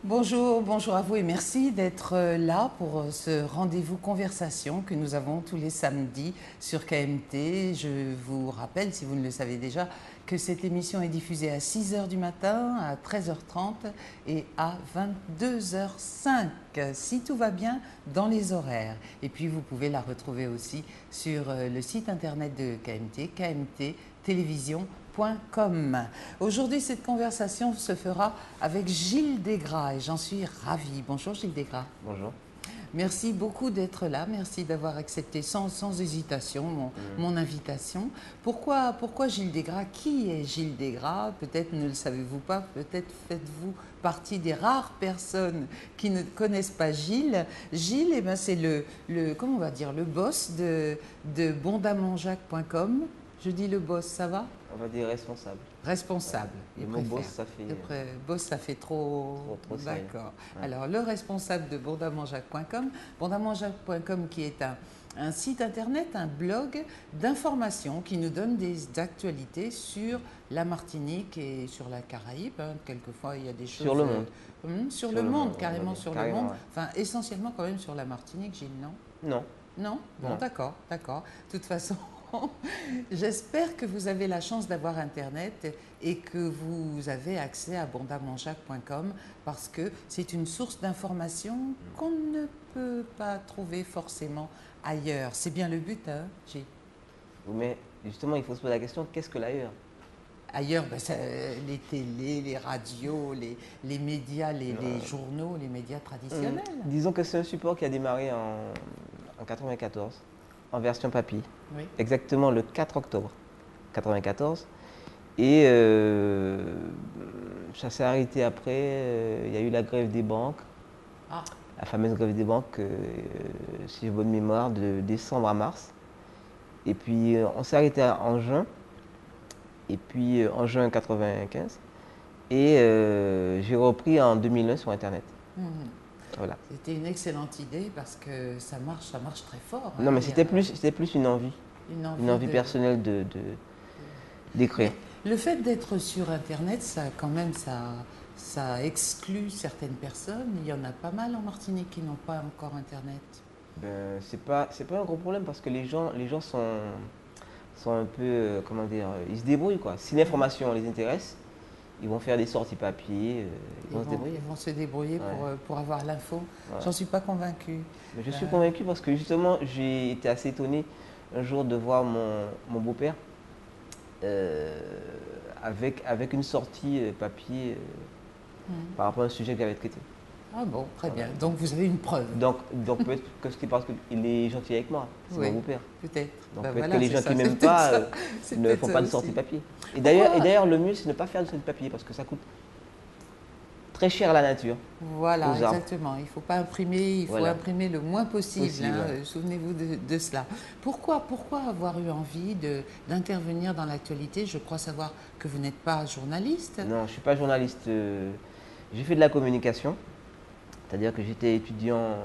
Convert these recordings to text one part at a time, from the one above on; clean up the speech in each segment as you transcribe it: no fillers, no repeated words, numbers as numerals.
Bonjour, bonjour à vous et merci d'être là pour ce rendez-vous conversation que nous avons tous les samedis sur KMT. Je vous rappelle, si vous ne le savez déjà, que cette émission est diffusée à 6 heures du matin, à 13h30 et à 22h05, si tout va bien dans les horaires. Et puis vous pouvez la retrouver aussi sur le site internet de KMT, kmttélévision.com. Aujourd'hui, cette conversation se fera avec Gilles Desgras et j'en suis ravie. Bonjour Gilles Desgras. Bonjour. Merci beaucoup d'être là, merci d'avoir accepté sans hésitation mon invitation. Pourquoi Gilles Desgras? Qui est Gilles Desgras? Peut-être ne le savez-vous pas, peut-être faites-vous partie des rares personnes qui ne connaissent pas Gilles. Gilles, eh ben, c'est comment on va dire, le boss de bondamonjacques.com. Je dis le boss, ça va? On va dire responsable. Responsable. Le mot boss, ça fait... Boss, ça fait trop... D'accord. Ouais. Alors, le responsable de bondamonjacques.com, bondamonjacques.com qui est un site internet, un blog d'information qui nous donne des actualités sur la Martinique et sur la Caraïbe. Hein. Quelquefois, il y a des choses... Sur le monde. Sur le monde, carrément sur le monde. Ouais. Enfin, essentiellement quand même sur la Martinique, Gilles, non? Non. Non? Bon, d'accord. De toute façon... J'espère que vous avez la chance d'avoir Internet et que vous avez accès à bondamonjacques.com parce que c'est une source d'information qu'on ne peut pas trouver forcément ailleurs. C'est bien le but, hein, Gilles? Mais justement, il faut se poser la question, qu'est-ce que l'ailleurs? Ailleurs, ben, les télés, les radios, les médias, les journaux, les médias traditionnels. Disons que c'est un support qui a démarré en 1994. En version papier, oui. Exactement le 4 octobre 1994. Et ça s'est arrêté après, il y a eu la grève des banques, la fameuse grève des banques, si j'ai bonne mémoire, de décembre à mars. Et puis on s'est arrêté en juin, et puis en juin 1995. Et j'ai repris en 2001 sur Internet. Voilà. C'était une excellente idée parce que ça marche très fort. Non, mais c'était plus une envie. Une envie personnelle d'écrire. Le fait d'être sur Internet, ça exclut certaines personnes. Il y en a pas mal en Martinique qui n'ont pas encore Internet. Ben, c'est pas un gros problème parce que les gens sont un peu, comment dire, ils se débrouillent quoi. Si l'information les intéresse, ils vont faire des sorties papier. Ils vont se débrouiller pour avoir l'info. Ouais. J'en suis pas convaincue. Mais je suis convaincu parce que justement, j'ai été assez étonné un jour de voir mon beau-père avec une sortie papier par rapport à un sujet qu'il avait traité. Ah bon, très bien. Donc vous avez une preuve. Donc peut-être que c'est parce qu'il est gentil avec moi, c'est mon beau-père. Peut-être. Donc peut-être que les gens qui ne m'aiment pas ne font pas de sortie papier. Et d'ailleurs, le mieux, c'est de ne pas faire de sortie papier parce que ça coûte très cher à la nature. Voilà, exactement. Il ne faut pas imprimer, il faut imprimer le moins possible. Souvenez-vous de cela. Pourquoi avoir eu envie d'intervenir dans l'actualité? Je crois savoir que vous n'êtes pas journaliste. Non, je ne suis pas journaliste. J'ai fait de la communication. C'est-à-dire que j'étais étudiant,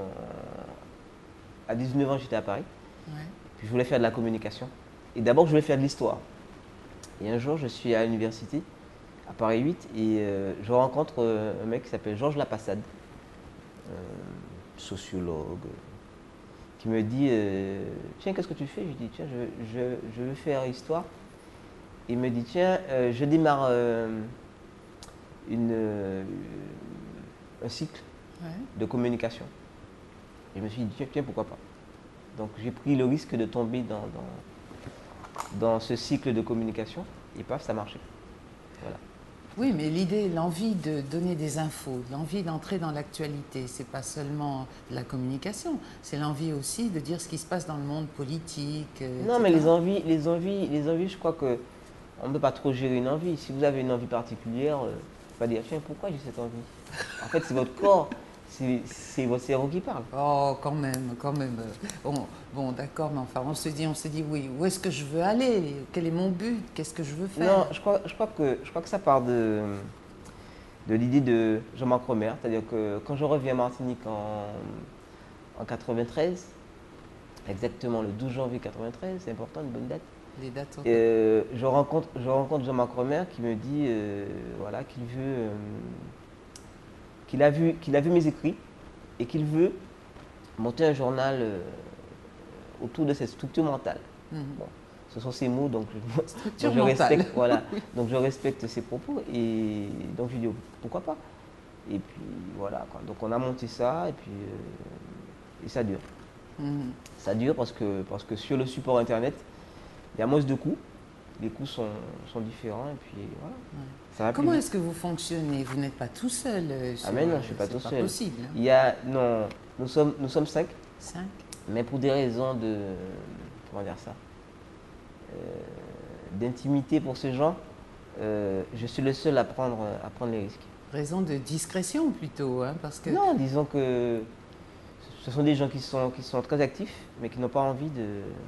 à 19 ans j'étais à Paris, puis je voulais faire de la communication. Et d'abord je voulais faire de l'histoire. Et un jour je suis à l'université, à Paris 8, et je rencontre un mec qui s'appelle Georges Lapassade, sociologue, qui me dit « Tiens, qu'est-ce que tu fais ?» Je dis « Tiens, je veux faire histoire. » Il me dit « Tiens, je démarre un cycle de communication. » Et je me suis dit, tiens, pourquoi pas. Donc j'ai pris le risque de tomber dans ce cycle de communication et paf, ça marchait. Voilà. Oui, mais l'envie de donner des infos, l'envie d'entrer dans l'actualité, c'est pas seulement la communication, c'est l'envie aussi de dire ce qui se passe dans le monde politique. Non, mais les envies, je crois que on ne peut pas trop gérer une envie. Si vous avez une envie particulière, il faut pas dire, tiens, pourquoi j'ai cette envie? En fait, c'est votre corps. C'est votre cerveau qui parle. Oh, quand même. Bon, d'accord, mais enfin, on se dit, oui, où est-ce que je veux aller? Quel est mon but? Qu'est-ce que je veux faire? Non, je crois que ça part de l'idée de Jean-Marc Romer. C'est-à-dire que quand je reviens à Martinique en 93, exactement le 12 janvier 93, c'est important, une bonne date. Les dates. Je rencontre Jean-Marc Romer qui me dit voilà, qu'il qu'il a vu mes écrits et qu'il veut monter un journal autour de cette structure mentale. Bon, ce sont ces mots, donc je respecte, voilà, donc je respecte ses propos et donc je lui dis pourquoi pas. Et puis voilà, quoi. Donc on a monté ça et puis et ça dure. Ça dure parce que sur le support internet, il y a moins de coûts. Les coûts sont différents et puis voilà. Ça va. Comment est-ce que vous fonctionnez? Vous n'êtes pas tout seul Ah mais non, je ne suis pas tout seul. C'est pas possible. Il y a, non, nous sommes 5. 5. Mais pour des raisons de, comment dire ça, d'intimité pour ces gens, je suis le seul à prendre les risques. Raison de discrétion plutôt, hein, parce que... Non, disons que ce sont des gens qui sont très actifs, mais qui n'ont pas envie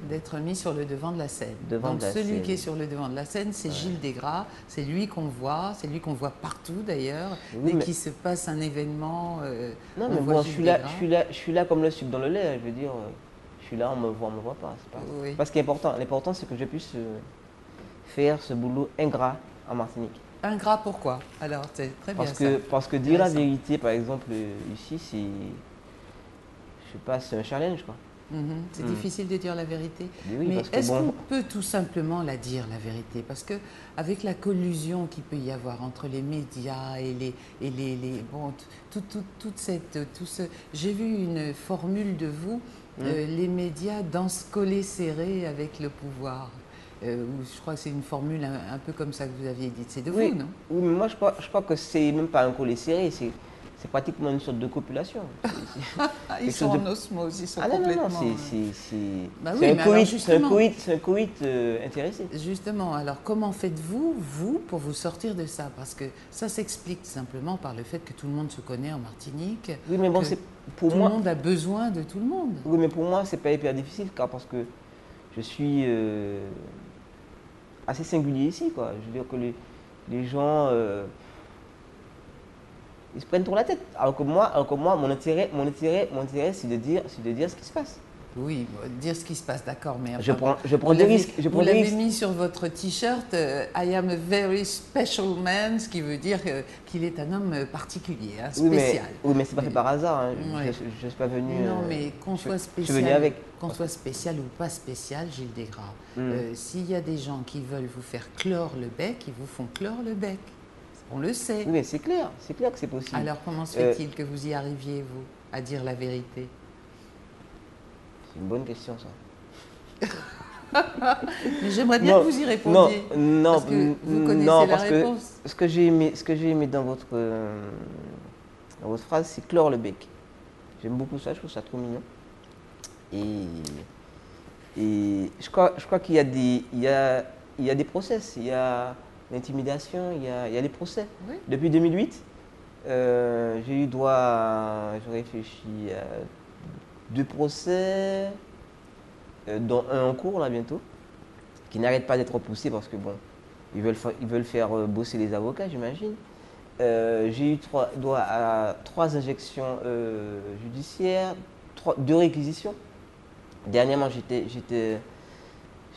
d'être mis sur le devant de la scène. Donc celui qui est sur le devant de la scène, c'est Gilles Desgras, c'est lui qu'on voit partout d'ailleurs. Oui, dès qu'il se passe un événement, non, mais bon, je suis là comme le sucre dans le lait, je veux dire, je suis là, on me voit pas. C'est pas ce qui est important. L'important, c'est que je puisse faire ce boulot ingrat en Martinique. Ingrat, pourquoi? Alors, c'est très bien parce que dire la vérité, par exemple, ici, c'est... Je sais pas, c'est un challenge, quoi. C'est difficile de dire la vérité. Mais est-ce qu'on peut tout simplement la dire, la vérité? Parce que avec la collusion qu'il peut y avoir entre les médias et j'ai vu une formule de vous, les médias dansent collés serrés avec le pouvoir. Je crois que c'est une formule un peu comme ça que vous aviez dit. C'est de vous, non? Oui, mais moi je crois que c'est même pas un collet serré, c'est pratiquement une sorte de copulation. Ils sont en osmose, ils sont complètement... C'est un coït intéressé. Justement, alors comment faites-vous, vous, pour vous sortir de ça? Parce que ça s'explique simplement par le fait que tout le monde se connaît en Martinique. Oui, mais bon, tout le monde a besoin de tout le monde. Oui, mais pour moi, c'est pas hyper difficile, car parce que je suis assez singulier ici, quoi. Je veux dire que les gens... ils se prennent pour la tête. Alors que moi, mon intérêt, c'est de dire ce qui se passe. Oui, dire ce qui se passe, d'accord, mais... Je prends des risques. Vous l'avez mis sur votre t-shirt, I am a very special man, ce qui veut dire qu'il est un homme particulier, hein, spécial. Oui, mais c'est pas fait par hasard. Hein. Je ne suis pas venu... Non, mais qu'on soit spécial, qu'on soit spécial ou pas spécial, Gilles Desgras, s'il y a des gens qui veulent vous faire clore le bec, ils vous font clore le bec. On le sait. Oui, mais c'est clair que c'est possible. Alors comment se fait-il que vous y arriviez, vous, à dire la vérité? C'est une bonne question, ça. Mais j'aimerais bien que vous y répondiez. Non, parce que vous connaissez la réponse. Ce que j'ai aimé dans votre phrase, c'est clore le bec. J'aime beaucoup ça, je trouve ça trop mignon. Et je crois qu'il y a des process, il y a l'intimidation, il y a les procès. Oui. Depuis 2008, j'ai eu droit je réfléchis, à 2 procès, dont un en cours là bientôt, qui n'arrête pas d'être repoussé parce que bon, ils veulent faire bosser les avocats, j'imagine. J'ai eu droit à 3 injections judiciaires, 2 réquisitions. Dernièrement,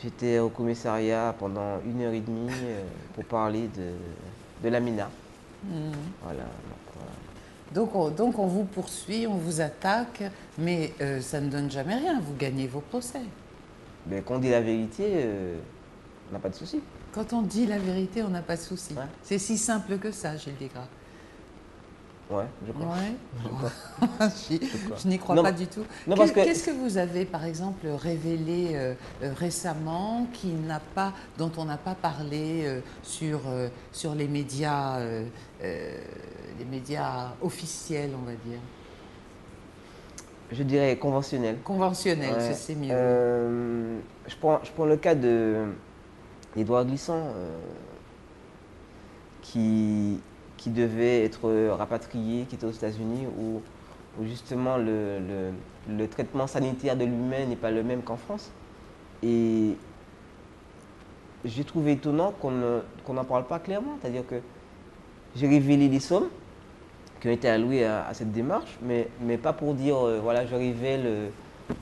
j'étais au commissariat pendant 1h30 pour parler de la mina. Voilà. Donc on vous poursuit, on vous attaque, mais ça ne donne jamais rien, vous gagnez vos procès. Mais quand on dit la vérité, on n'a pas de souci. Quand on dit la vérité, on n'a pas de souci. Ouais. C'est si simple que ça, Gilles Desgras. Ouais, je crois. Ouais. Je n'y crois pas du tout. Qu'est-ce que vous avez, par exemple, révélé récemment dont on n'a pas parlé sur les médias officiels, on va dire? Je dirais conventionnel. Conventionnel, ouais. C'est mieux. Je prends le cas d'Édouard Glissant, qui devait être rapatrié, qui était aux États-Unis, où justement le traitement sanitaire de l'humain n'est pas le même qu'en France. Et j'ai trouvé étonnant qu'on n'en parle pas clairement. C'est-à-dire que j'ai révélé les sommes qui ont été allouées à cette démarche, mais pas pour dire, voilà, je révèle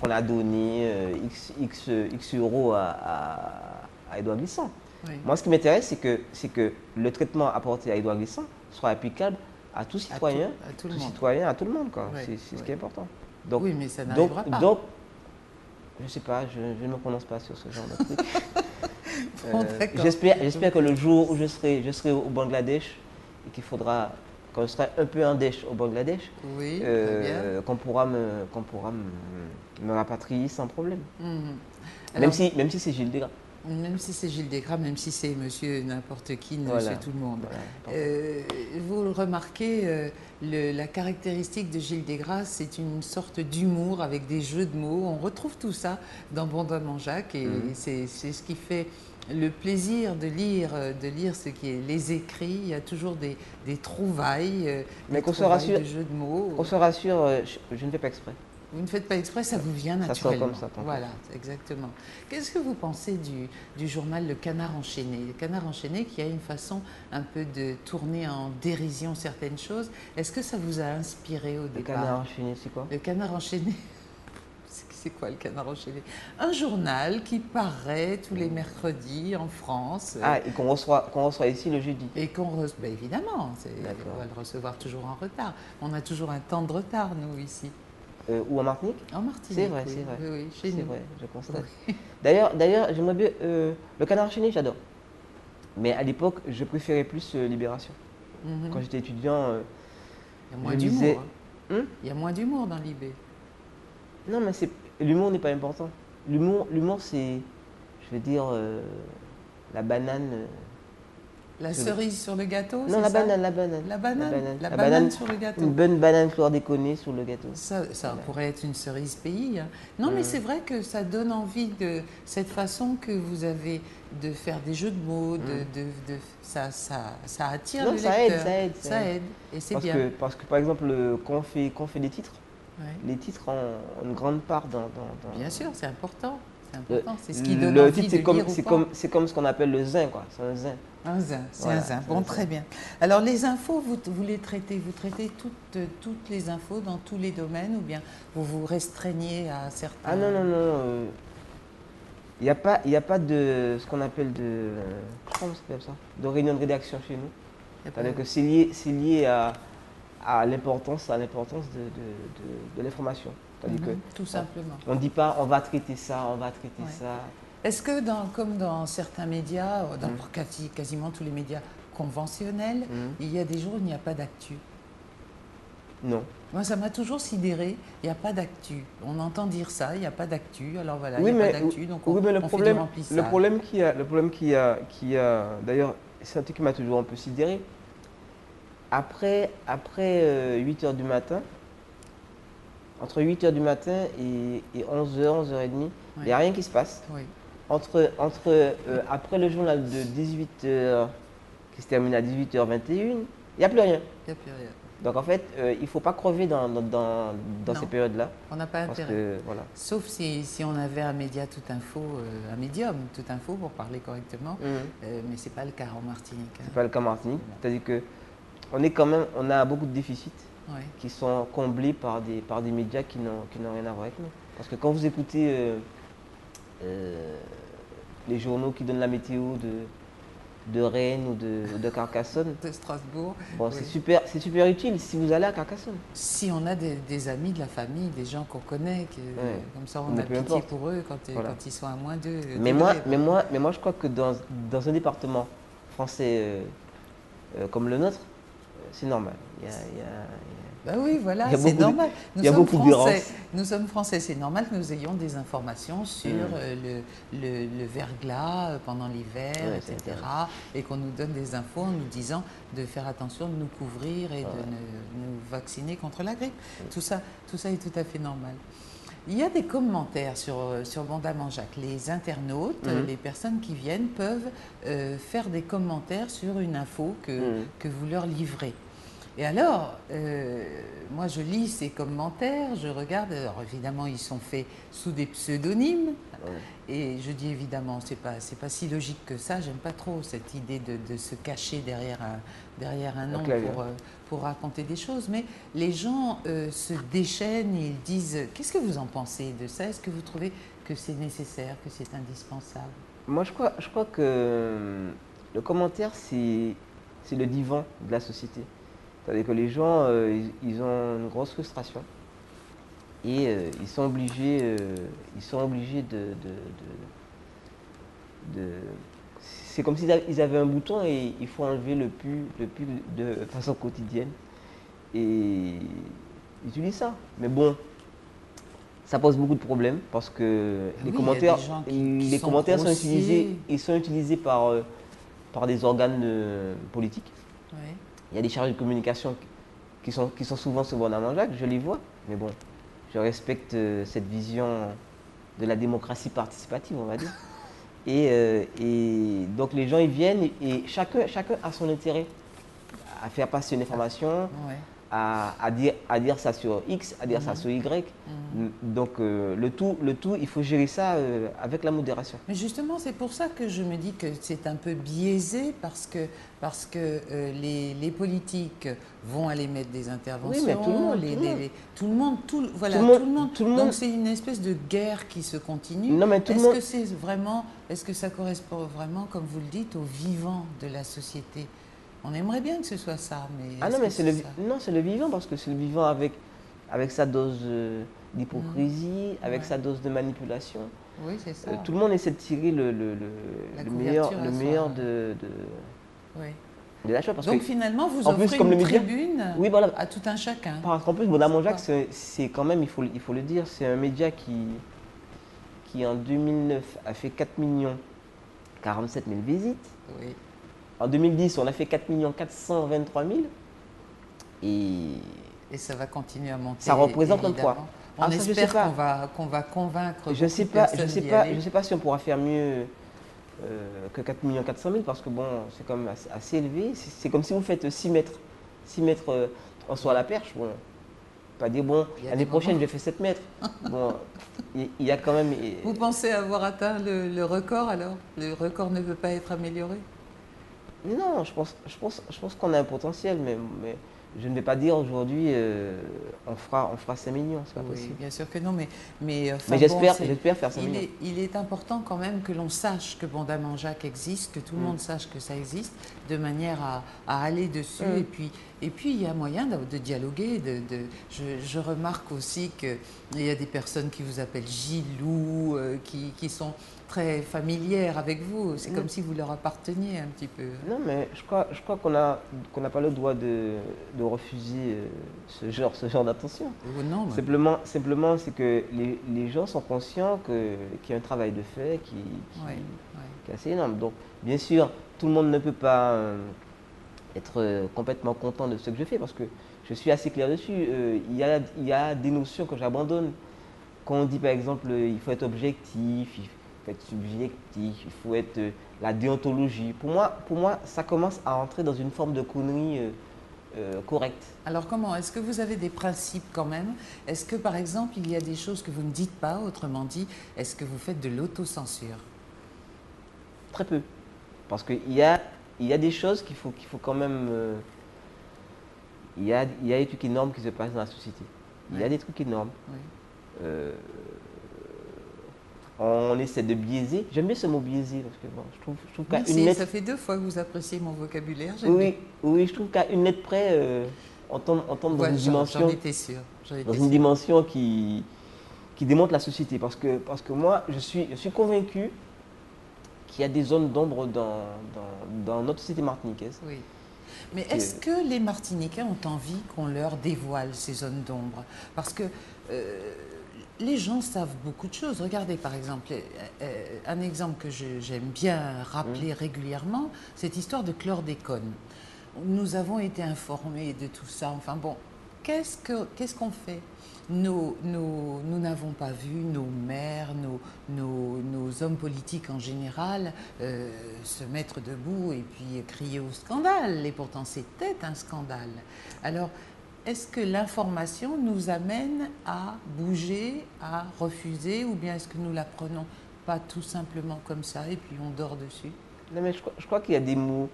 qu'on a donné X euros à Édouard Glissant. Oui. Moi, ce qui m'intéresse, c'est que le traitement apporté à Édouard Glissant soit applicable à tout citoyen, à tout le monde. citoyen, à tout le monde, quoi. Ouais, C'est ce qui est important. Donc, oui, mais ça n'arrivera pas. Donc, je ne sais pas, je ne me prononce pas sur ce genre de truc. Bon, J'espère que le jour où je serai au Bangladesh et qu'il faudra, quand je serai un peu en dèche au Bangladesh, oui, très bien. qu'on pourra me rapatrier sans problème. Alors, même si c'est Gilles Desgras. Même si c'est Gilles Desgras, même si c'est monsieur n'importe qui, Voilà. monsieur tout le monde. Voilà, vous le remarquez, la caractéristique de Gilles Desgras, c'est une sorte d'humour avec des jeux de mots. On retrouve tout ça dans Bondamment Jacques et c'est ce qui fait le plaisir de lire ce qui est les écrits. Il y a toujours des trouvailles, mais des trouvailles de jeux de mots. Qu'on se rassure, je ne fais pas exprès. Vous ne faites pas exprès, ça vous vient naturellement. Ça sort comme ça. Voilà, exactement. Qu'est-ce que vous pensez du journal Le Canard Enchaîné? Le Canard Enchaîné qui a une façon un peu de tourner en dérision certaines choses. Est-ce que ça vous a inspiré au départ? Le Canard Enchaîné, c'est quoi? Le Canard Enchaîné, c'est quoi le Canard Enchaîné? Un journal qui paraît tous les mercredis en France. Ah, et qu'on reçoit ici le jeudi. Et ben évidemment, on va le recevoir toujours en retard. On a toujours un temps de retard, nous, ici. Ou en Martinique? En Martinique, c'est vrai, oui. c'est vrai. Oui, chez nous. C'est vrai, je constate. Oui. D'ailleurs, j'aimerais bien... le Canard Enchaîné, j'adore. Mais à l'époque, je préférais plus Libération. Quand j'étais étudiant, il y a moins d'humour. Il y a moins d'humour dans Libé. Non, mais l'humour n'est pas important. L'humour, c'est, je veux dire, la banane... La cerise sur le gâteau? Non, la banane. La banane sur le gâteau. Une bonne banane chlordéconée sur le gâteau. Ça pourrait être une cerise pays. Hein. Non, mais c'est vrai que ça donne envie de cette façon que vous avez de faire des jeux de mots, ça attire le lecteur. Ça aide. Et c'est bien. Parce que, par exemple, quand on fait des titres, les titres ont une grande part dans... Bien sûr, c'est important. C'est ce qui donne envie de lire ou pas. C'est comme ce qu'on appelle le zin, quoi. C'est un zin. Un zin, c'est un zin. Bon, très bien. Alors, les infos, vous les traitez? Vous traitez toutes les infos dans tous les domaines ou bien vous vous restreignez à certains? Ah non. Il n'y a pas de ce qu'on appelle comment ça s'appelle ça? De réunion de rédaction chez nous. C'est-à-dire que c'est lié à l'importance de l'information. Tout simplement. On ne dit pas on va traiter ça, ça. Est-ce que comme dans certains médias, dans quasiment tous les médias conventionnels, il y a des jours où il n'y a pas d'actu? Non. Moi, ça m'a toujours sidéré, il n'y a pas d'actu. On entend dire ça, il n'y a pas d'actu, alors voilà, il n'y a pas d'actu, donc on fait du remplissage. Le problème qu'il y a, d'ailleurs, c'est un truc qui m'a toujours un peu sidéré. Après 8h du matin, entre 8h du matin et 11h, 11h30, il n'y a rien qui se passe. Oui. Après le journal de 18h, qui se termine à 18h21, il n'y a plus rien. Il n'y a plus rien. Donc en fait, il ne faut pas crever dans ces périodes-là. On n'a pas intérêt. Voilà. Sauf si on avait un média tout info, un médium tout info pour parler correctement, mais ce n'est pas le cas en Martinique. Ce n'est pas le cas en Martinique. C'est-à-dire on a beaucoup de déficits qui sont comblés par des médias qui n'ont rien à voir avec nous. Parce que quand vous écoutez les journaux qui donnent la météo de Rennes ou de Carcassonne, de Strasbourg, bon, c'est super utile si vous allez à Carcassonne. Si on a des amis de la famille, des gens qu'on connaît, comme ça on a pitié pour eux quand ils sont à moins d'eux. Mais moi, je crois que dans un département français comme le nôtre, c'est normal. Ben oui, voilà, c'est normal. Nous sommes français, c'est normal que nous ayons des informations sur le verglas pendant l'hiver, etc. Et qu'on nous donne des infos en nous disant de faire attention, de nous couvrir et de nous vacciner contre la grippe. Tout ça est tout à fait normal. Il y a des commentaires sur Bondamment Jacques. Les internautes, les personnes qui viennent peuvent faire des commentaires sur une info que vous leur livrez. Et alors, moi je lis ces commentaires, je regarde, alors évidemment ils sont faits sous des pseudonymes, et je dis évidemment, c'est pas si logique que ça, j'aime pas trop cette idée de se cacher derrière un nom pour raconter des choses, mais les gens se déchaînent et ils disent, qu'est-ce que vous en pensez de ça? Est-ce que vous trouvez que c'est nécessaire, que c'est indispensable? Moi je crois que le commentaire c'est le divan de la société. C'est-à-dire que les gens, ils ont une grosse frustration et ils sont obligés, de- c'est comme s'ils avaient un bouton et il faut enlever le pu de façon quotidienne et ils utilisent ça. Mais bon, ça pose beaucoup de problèmes parce que Ah oui, il y a des gens qui les sont commentaires sont utilisés, grossiers. ils sont utilisés par des organes politiques. Ouais. Il y a des chargés de communication qui sont souvent sur Bernard Jacques, je les vois. Mais bon, je respecte cette vision de la démocratie participative, on va dire. Et donc les gens, ils viennent et chacun a son intérêt à faire passer une information, Ouais. à dire ça sur X, à dire ça sur Y. Donc le tout, il faut gérer ça avec la modération. Mais justement, c'est pour ça que je me dis que c'est un peu biaisé parce que les politiques vont aller mettre des interventions, Oui, mais tout le monde, voilà, tout le monde. tout le Donc monde. c'est une espèce de guerre qui se continue. Non, mais tout le Est-ce monde. que c'est vraiment, est-ce que ça correspond vraiment, comme vous le dites, au vivant de la société? On aimerait bien que ce soit ça, mais Ah non, est-ce mais que c'est ça? non, c'est le vivant parce que c'est le vivant avec sa dose d'hypocrisie, avec Ouais. sa dose de manipulation. Oui, c'est ça. Tout le monde essaie de tirer La meilleur, couverture à le soi. meilleur Oui. de la chose. Parce Donc que, finalement, vous en plus, offrez comme une le média, tribune oui, voilà. à tout un chacun. Parce qu'en plus, Madame Jacques, C'est c'est quand même, il faut le dire, c'est un média qui en 2009 a fait 4 millions 47 000 visites. Oui. En 2010, on a fait 4 423 000. Et ça va continuer à monter. Ça représente un évidemment. poids. On Ah, ça, je sais espère pas. qu'on va convaincre beaucoup Je de personnes d'y aller. je sais pas si on pourra faire mieux que 4 400 000 parce que bon, c'est quand même assez élevé. C'est comme si vous faites 6 mètres. 6 mètres en soi à la perche. Bon, pas dire bon, Il y a l'année des prochaine moments. je fais 7 mètres. Bon, il y a quand même. Vous pensez avoir atteint le record alors? Le record ne peut pas être amélioré? Non, je pense qu'on a un potentiel, mais je ne vais pas dire aujourd'hui on fera 5 millions, c'est pas Oui, possible. bien sûr que non, mais enfin Mais bon, j'espère faire 5 millions. il est important quand même que l'on sache que Bondaman Jacques existe, que tout le monde sache que ça existe, de manière à aller dessus. Et puis il y a moyen de dialoguer. Je remarque aussi qu'il y a des personnes qui vous appellent Gilou, qui sont très familières avec vous. C'est comme si vous leur apparteniez un petit peu. Non, mais je crois qu'on n'a pas le droit de refuser ce genre d'attention. Non, mais- Simplement c'est que les gens sont conscients qu'il y a un travail de fait Ouais, ouais. qui est assez énorme. Donc, bien sûr, tout le monde ne peut pas être complètement content de ce que je fais parce que je suis assez clair dessus. Il y a des notions que j'abandonne. Quand on dit par exemple il faut être objectif, il faut être subjectif, il faut être la déontologie. Pour moi, ça commence à entrer dans une forme de connerie correcte. Alors comment? Est-ce que vous avez des principes quand même? Est-ce que par exemple il y a des choses que vous ne dites pas, autrement dit, est-ce que vous faites de l'autocensure? Très peu. Parce il y a des choses qu'il faut quand même... il y a des trucs énormes qui se passent dans la société. Il y a des trucs énormes. Oui. On essaie de biaiser. J'aime bien ce mot biaiser parce que bon, je trouve qu'à une Merci, lettre... ça fait 2 fois que vous appréciez mon vocabulaire. J'aime bien. Oui, je trouve qu'à une lettre près, on tombe dans Voilà, une j'en dimension, étais sûre. qui démontre la société. Parce que moi, je suis convaincu qu'il y a des zones d'ombre dans notre société martiniquaise. Oui. Mais est-ce que les Martiniquais ont envie qu'on leur dévoile ces zones d'ombre? Parce que les gens savent beaucoup de choses. Regardez par exemple, un exemple que j'aime bien rappeler régulièrement, cette histoire de chlordécone. Nous avons été informés de tout ça. Enfin bon, qu'est-ce qu'on fait? Nous n'avons pas vu nos maires, nos hommes politiques en général se mettre debout et puis crier au scandale. Et pourtant, c'était un scandale. Alors, est-ce que l'information nous amène à bouger, à refuser, ou bien est-ce que nous la prenons pas tout simplement comme ça et puis on dort dessus? Non, mais je crois qu'il y a des mots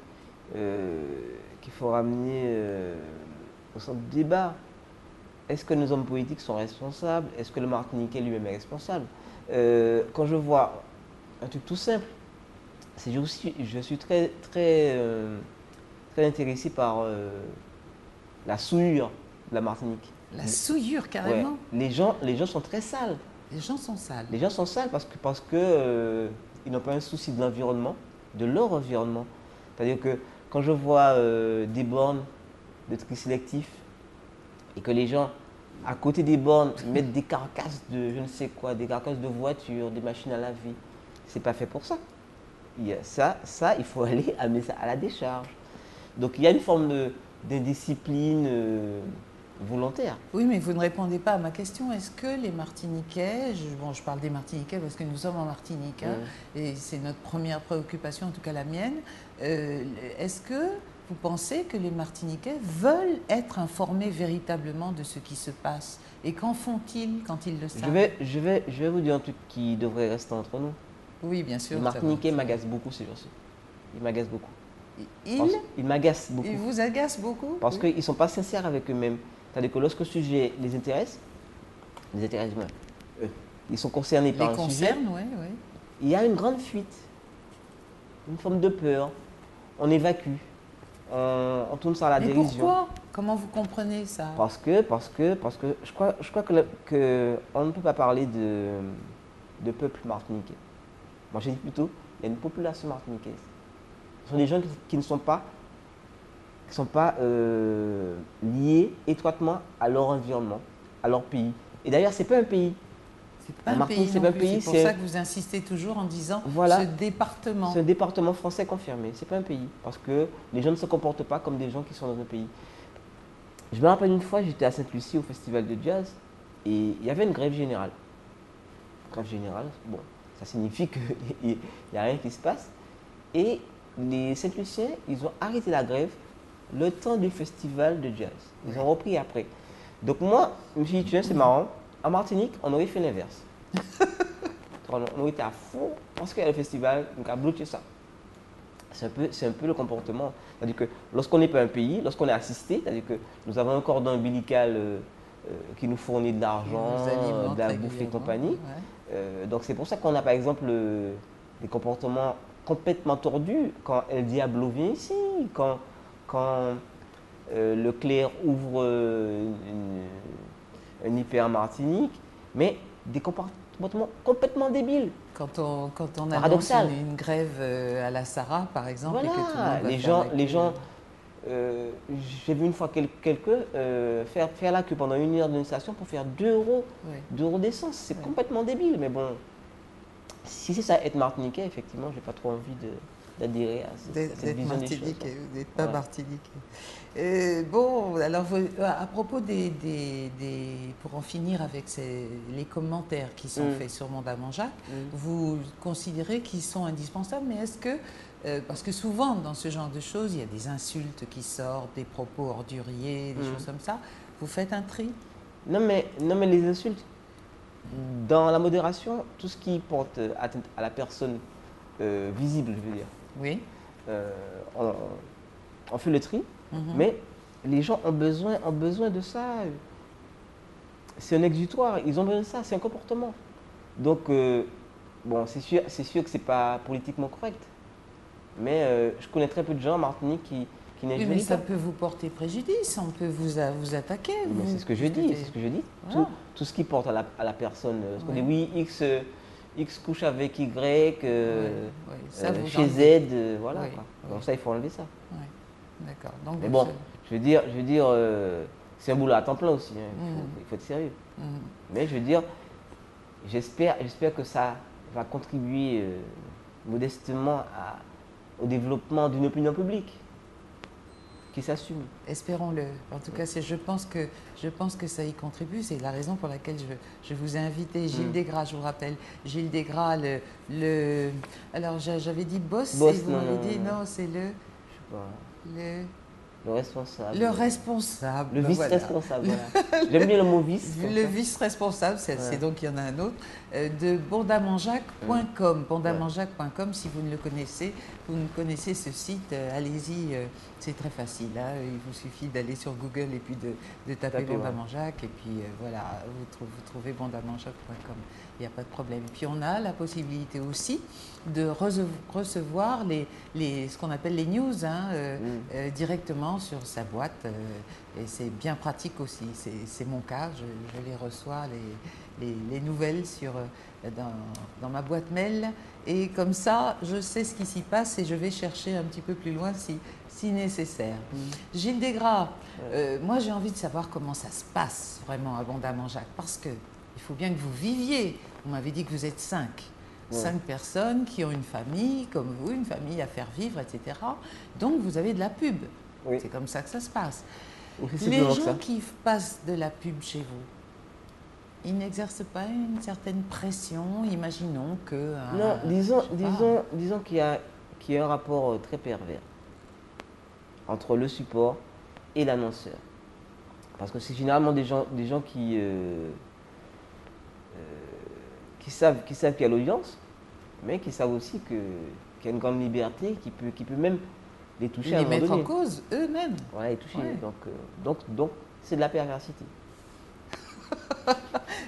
qu'il faut ramener au centre du débat. Est-ce que nos hommes politiques sont responsables? Est-ce que le Martiniquais lui-même est responsable? Quand je vois un truc tout simple, c'est je suis très intéressé par la souillure de la Martinique. La souillure, carrément. Ouais. Les gens sont très sales. Les gens sont sales. Les gens sont sales parce que ils n'ont pas un souci de l'environnement, de leur environnement. C'est-à-dire que quand je vois des bornes de tri sélectif et que les gens, à côté des bornes, mettent des carcasses de je ne sais quoi, des carcasses de voitures, des machines à laver, c'est pas fait pour ça. Ça, il faut aller amener ça à la décharge. Donc il y a une forme d'indiscipline volontaire. Oui, mais vous ne répondez pas à ma question. Est-ce que les Martiniquais, je parle des Martiniquais parce que nous sommes en Martinique, hein, et c'est notre première préoccupation, en tout cas la mienne, est-ce que vous pensez que les Martiniquais veulent être informés véritablement de ce qui se passe? Et qu'en font-ils quand ils le savent? Je vais vous dire un truc qui devrait rester entre nous. Oui, bien sûr. Les Martiniquais m'agacent beaucoup ces jours-ci. Ils m'agacent beaucoup. Ils m'agacent beaucoup. Ils vous agacent beaucoup? Parce qu'ils ne sont pas sincères avec eux-mêmes. C'est-à-dire que lorsque le sujet les intéresse moins. Ils sont concernés par un sujet. Oui. Il y a une grande fuite, une forme de peur. On évacue, on tourne ça à la dérision. Pourquoi? Comment vous comprenez ça? Parce que je crois que on ne peut pas parler de peuple martiniquais. Moi, je dis plutôt, il y a une population martiniquaise. Ce sont des gens qui ne sont pas liés étroitement à leur environnement, à leur pays. Et d'ailleurs, ce n'est pas un pays. C'est pas un pays. C'est pour ça que vous insistez toujours en disant ce département. C'est un département français confirmé. Ce n'est pas un pays. Parce que les gens ne se comportent pas comme des gens qui sont dans un pays. Je me rappelle une fois, j'étais à Sainte-Lucie au festival de jazz et il y avait une grève générale. Grève générale, bon, ça signifie qu'il n'y a rien qui se passe. Et les Saint-Luciens, ils ont arrêté la grève le temps du festival de jazz. Ils ont repris après. Donc moi, je me suis dit, c'est marrant, en Martinique, on aurait fait l'inverse. On aurait été à fond parce qu'il y a le festival, donc à bloquer ça. C'est un peu le comportement. C'est-à-dire que lorsqu'on n'est pas un pays, lorsqu'on est assisté, c'est-à-dire que nous avons un cordon ombilical qui nous fournit de l'argent, de la bouffe et compagnie. Ouais. Donc c'est pour ça qu'on a par exemple des comportements complètement tordus quand El Diablo vient ici, quand Leclerc ouvre un hyper Martinique, mais des comportements complètement débiles. Quand on annonce une grève à la Sarah, par exemple, voilà. Et que tout le monde les gens j'ai vu une fois quelqu'un faire la queue pendant 1 heure d'une station pour faire 2 euros, 2 euros d'essence. C'est complètement débile, mais bon, si c'est ça être martiniquais, effectivement, j'ai pas trop envie d'adhérer à cette vision des choses. Vous n'êtes pas martiniquais. Bon, alors à propos pour en finir avec les commentaires qui sont faits sur Mont-Damanjak, vous considérez qu'ils sont indispensables, mais est-ce que, parce que souvent dans ce genre de choses, il y a des insultes qui sortent, des propos orduriers, des choses comme ça, vous faites un tri? Non mais les insultes, dans la modération, tout ce qui porte atteinte à la personne visible, je veux dire. Oui. On fait le tri, mais les gens ont besoin de ça. C'est un exutoire, ils ont besoin de ça, c'est un comportement. Donc, bon, c'est sûr que ce n'est pas politiquement correct. Mais je connais très peu de gens en Martinique qui n'exagèrent pas. Mais ça peut vous porter préjudice, on peut vous attaquer. Mais c'est ce que je dis, Voilà. Tout ce qui porte à la personne. Parce qu'on dit oui, X couche avec Y, chez Z, voilà. Donc ça, il faut enlever ça. Ouais. D'accord. Donc, mais bon, je veux dire, c'est un boulot à temps plein aussi. Hein. Il faut être sérieux. Mais je veux dire, j'espère que ça va contribuer modestement au développement d'une opinion publique qui s'assume. Espérons-le. En tout cas, je pense que ça y contribue. C'est la raison pour laquelle je vous ai invité. Gilles Desgras, je vous rappelle. Gilles Desgras, alors j'avais dit boss et vous m'avez dit non, c'est je sais pas. Le responsable. Le responsable. Le vice-responsable, voilà. J'aime bien le mot vice. Le vice-responsable, c'est donc il y en a un autre, de bondamanjak.com. Bondamanjak.com, si vous ne le connaissez, vous ne connaissez ce site, allez-y, c'est très facile. Hein, il vous suffit d'aller sur Google et puis de taper Bondamanjak et puis voilà, vous trouvez bondamanjak.com. Il n'y a pas de problème. Et puis on a la possibilité aussi de recevoir ce qu'on appelle les news directement temps sur sa boîte et c'est bien pratique aussi. C'est mon cas, je les reçois, les nouvelles dans ma boîte mail et comme ça, je sais ce qui s'y passe et je vais chercher un petit peu plus loin si nécessaire. Gilles Desgras, moi j'ai envie de savoir comment ça se passe vraiment abondamment Jacques, parce que il faut bien que vous viviez. Vous m'avez dit que vous êtes 5. 5 personnes qui ont une famille comme vous, une famille à faire vivre, etc. Donc vous avez de la pub. Oui. C'est comme ça que ça se passe. Oui, les gens qui passent de la pub chez vous, ils n'exercent pas une certaine pression, imaginons que... Non, disons qu'il y a un rapport très pervers entre le support et l'annonceur. Parce que c'est généralement des gens qui savent qu'il y a l'audience, mais qui savent aussi qu'il y a une grande liberté qui peut même les toucher à un moment donné. Les mettre en cause eux-mêmes. Ouais, les toucher. Ouais. Donc c'est de la perversité.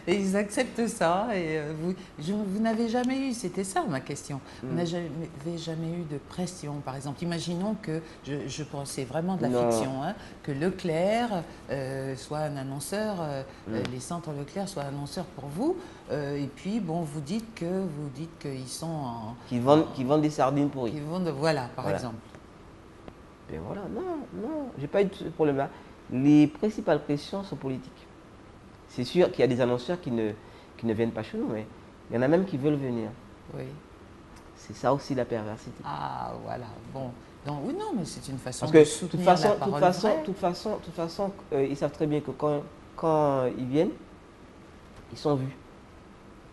Et ils acceptent ça. Et vous n'avez jamais eu, c'était ça ma question, vous n'avez jamais eu de pression, par exemple. Imaginons que, je pense c'est vraiment de la fiction, hein, que Leclerc soit un annonceur, les centres Leclerc soient annonceurs pour vous, et puis bon, vous dites qu'ils sont en... Qui vendent des sardines pourries. Qui vendent, voilà, par exemple. Et voilà, non, j'ai pas eu de problème-là. Les principales pressions sont politiques. C'est sûr qu'il y a des annonceurs qui ne viennent pas chez nous, mais il y en a même qui veulent venir. Oui. C'est ça aussi la perversité. Ah, voilà. Bon. Donc, oui, non, mais c'est une façon de soutenir la parole vraie. De toute façon, ils savent très bien que quand ils viennent, ils sont vus.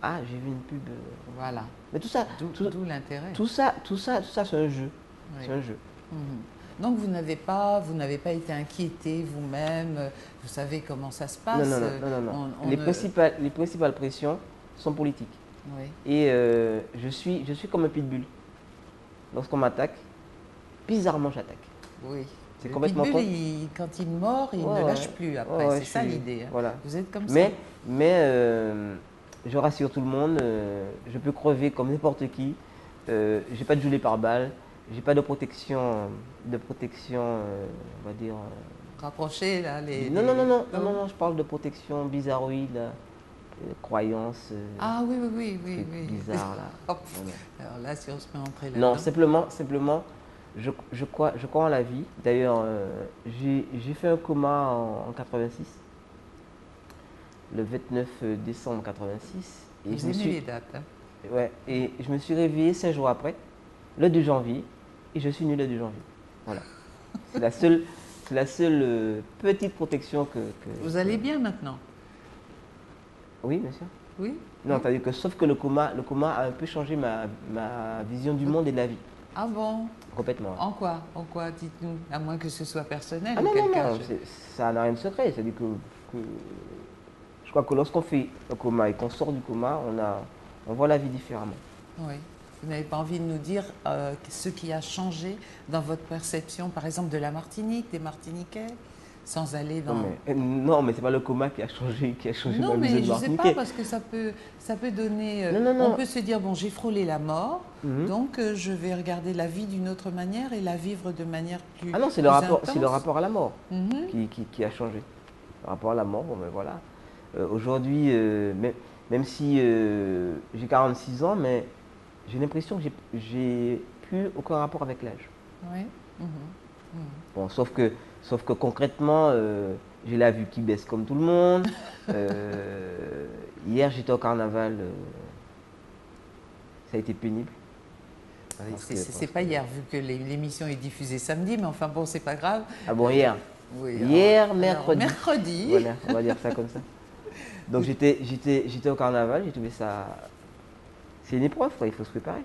Ah, j'ai vu une pub. Voilà. Mais tout ça, d'où l'intérêt. Tout ça, c'est un jeu. Oui. C'est un jeu. Donc vous n'avez pas été inquiété vous-même, vous savez comment ça se passe. Non. Les principales pressions sont politiques. Oui. Et je suis comme un pitbull. Lorsqu'on m'attaque, bizarrement j'attaque. Oui. C'est le complètement pitbull, quand il mord, il ne lâche plus après. C'est ça l'idée. Hein. Voilà. Vous êtes comme ça. Mais je rassure tout le monde, je peux crever comme n'importe qui. J'ai pas de gelée par balle. J'ai pas de protection, on va dire. Rapprochée, là, Non, je parle de protection bizarroïde, croyance. Ah oui. Bizarre, là. Alors là, si on se met en entrée là. Non, simplement, je crois en la vie. D'ailleurs, j'ai fait un coma en 86, le 29 décembre 86. Et vous aimez les dates, hein. Ouais, et je me suis réveillé 5 jours après. Le 2 janvier, et je suis né le 2 janvier. Voilà. C'est la seule petite protection que... Vous allez bien maintenant? Oui, bien sûr. Oui. Non, c'est-à-dire que sauf que le coma a un peu changé ma vision du monde et de la vie. Ah bon? Complètement. En quoi? Dites-nous. À moins que ce soit personnel. Ah non, ça n'a rien de secret. C'est-à-dire que je crois que lorsqu'on fait un coma et qu'on sort du coma, on voit la vie différemment. Oui. Vous n'avez pas envie de nous dire ce qui a changé dans votre perception, par exemple, de la Martinique, des Martiniquais, sans aller dans... Non, mais ce n'est pas le coma qui a changé non, mais je ne sais pas, parce que ça peut donner... On peut se dire, bon, j'ai frôlé la mort, donc je vais regarder la vie d'une autre manière et la vivre de manière plus Ah non, c'est le rapport à la mort qui a changé. Le rapport à la mort, bon, ben voilà. Aujourd'hui, même si j'ai 46 ans, mais... j'ai l'impression que j'ai plus aucun rapport avec l'âge. Oui. Bon, sauf que concrètement, j'ai la vue qui baisse comme tout le monde. Hier, j'étais au carnaval. Ça a été pénible. C'est pas hier, vu que l'émission est diffusée samedi, mais enfin bon, c'est pas grave. Ah bon, hier? Oui. Hier, mercredi. Mercredi. Voilà, on va dire ça comme ça. Donc j'étais au carnaval, j'ai trouvé ça... C'est une épreuve, quoi. Il faut se préparer.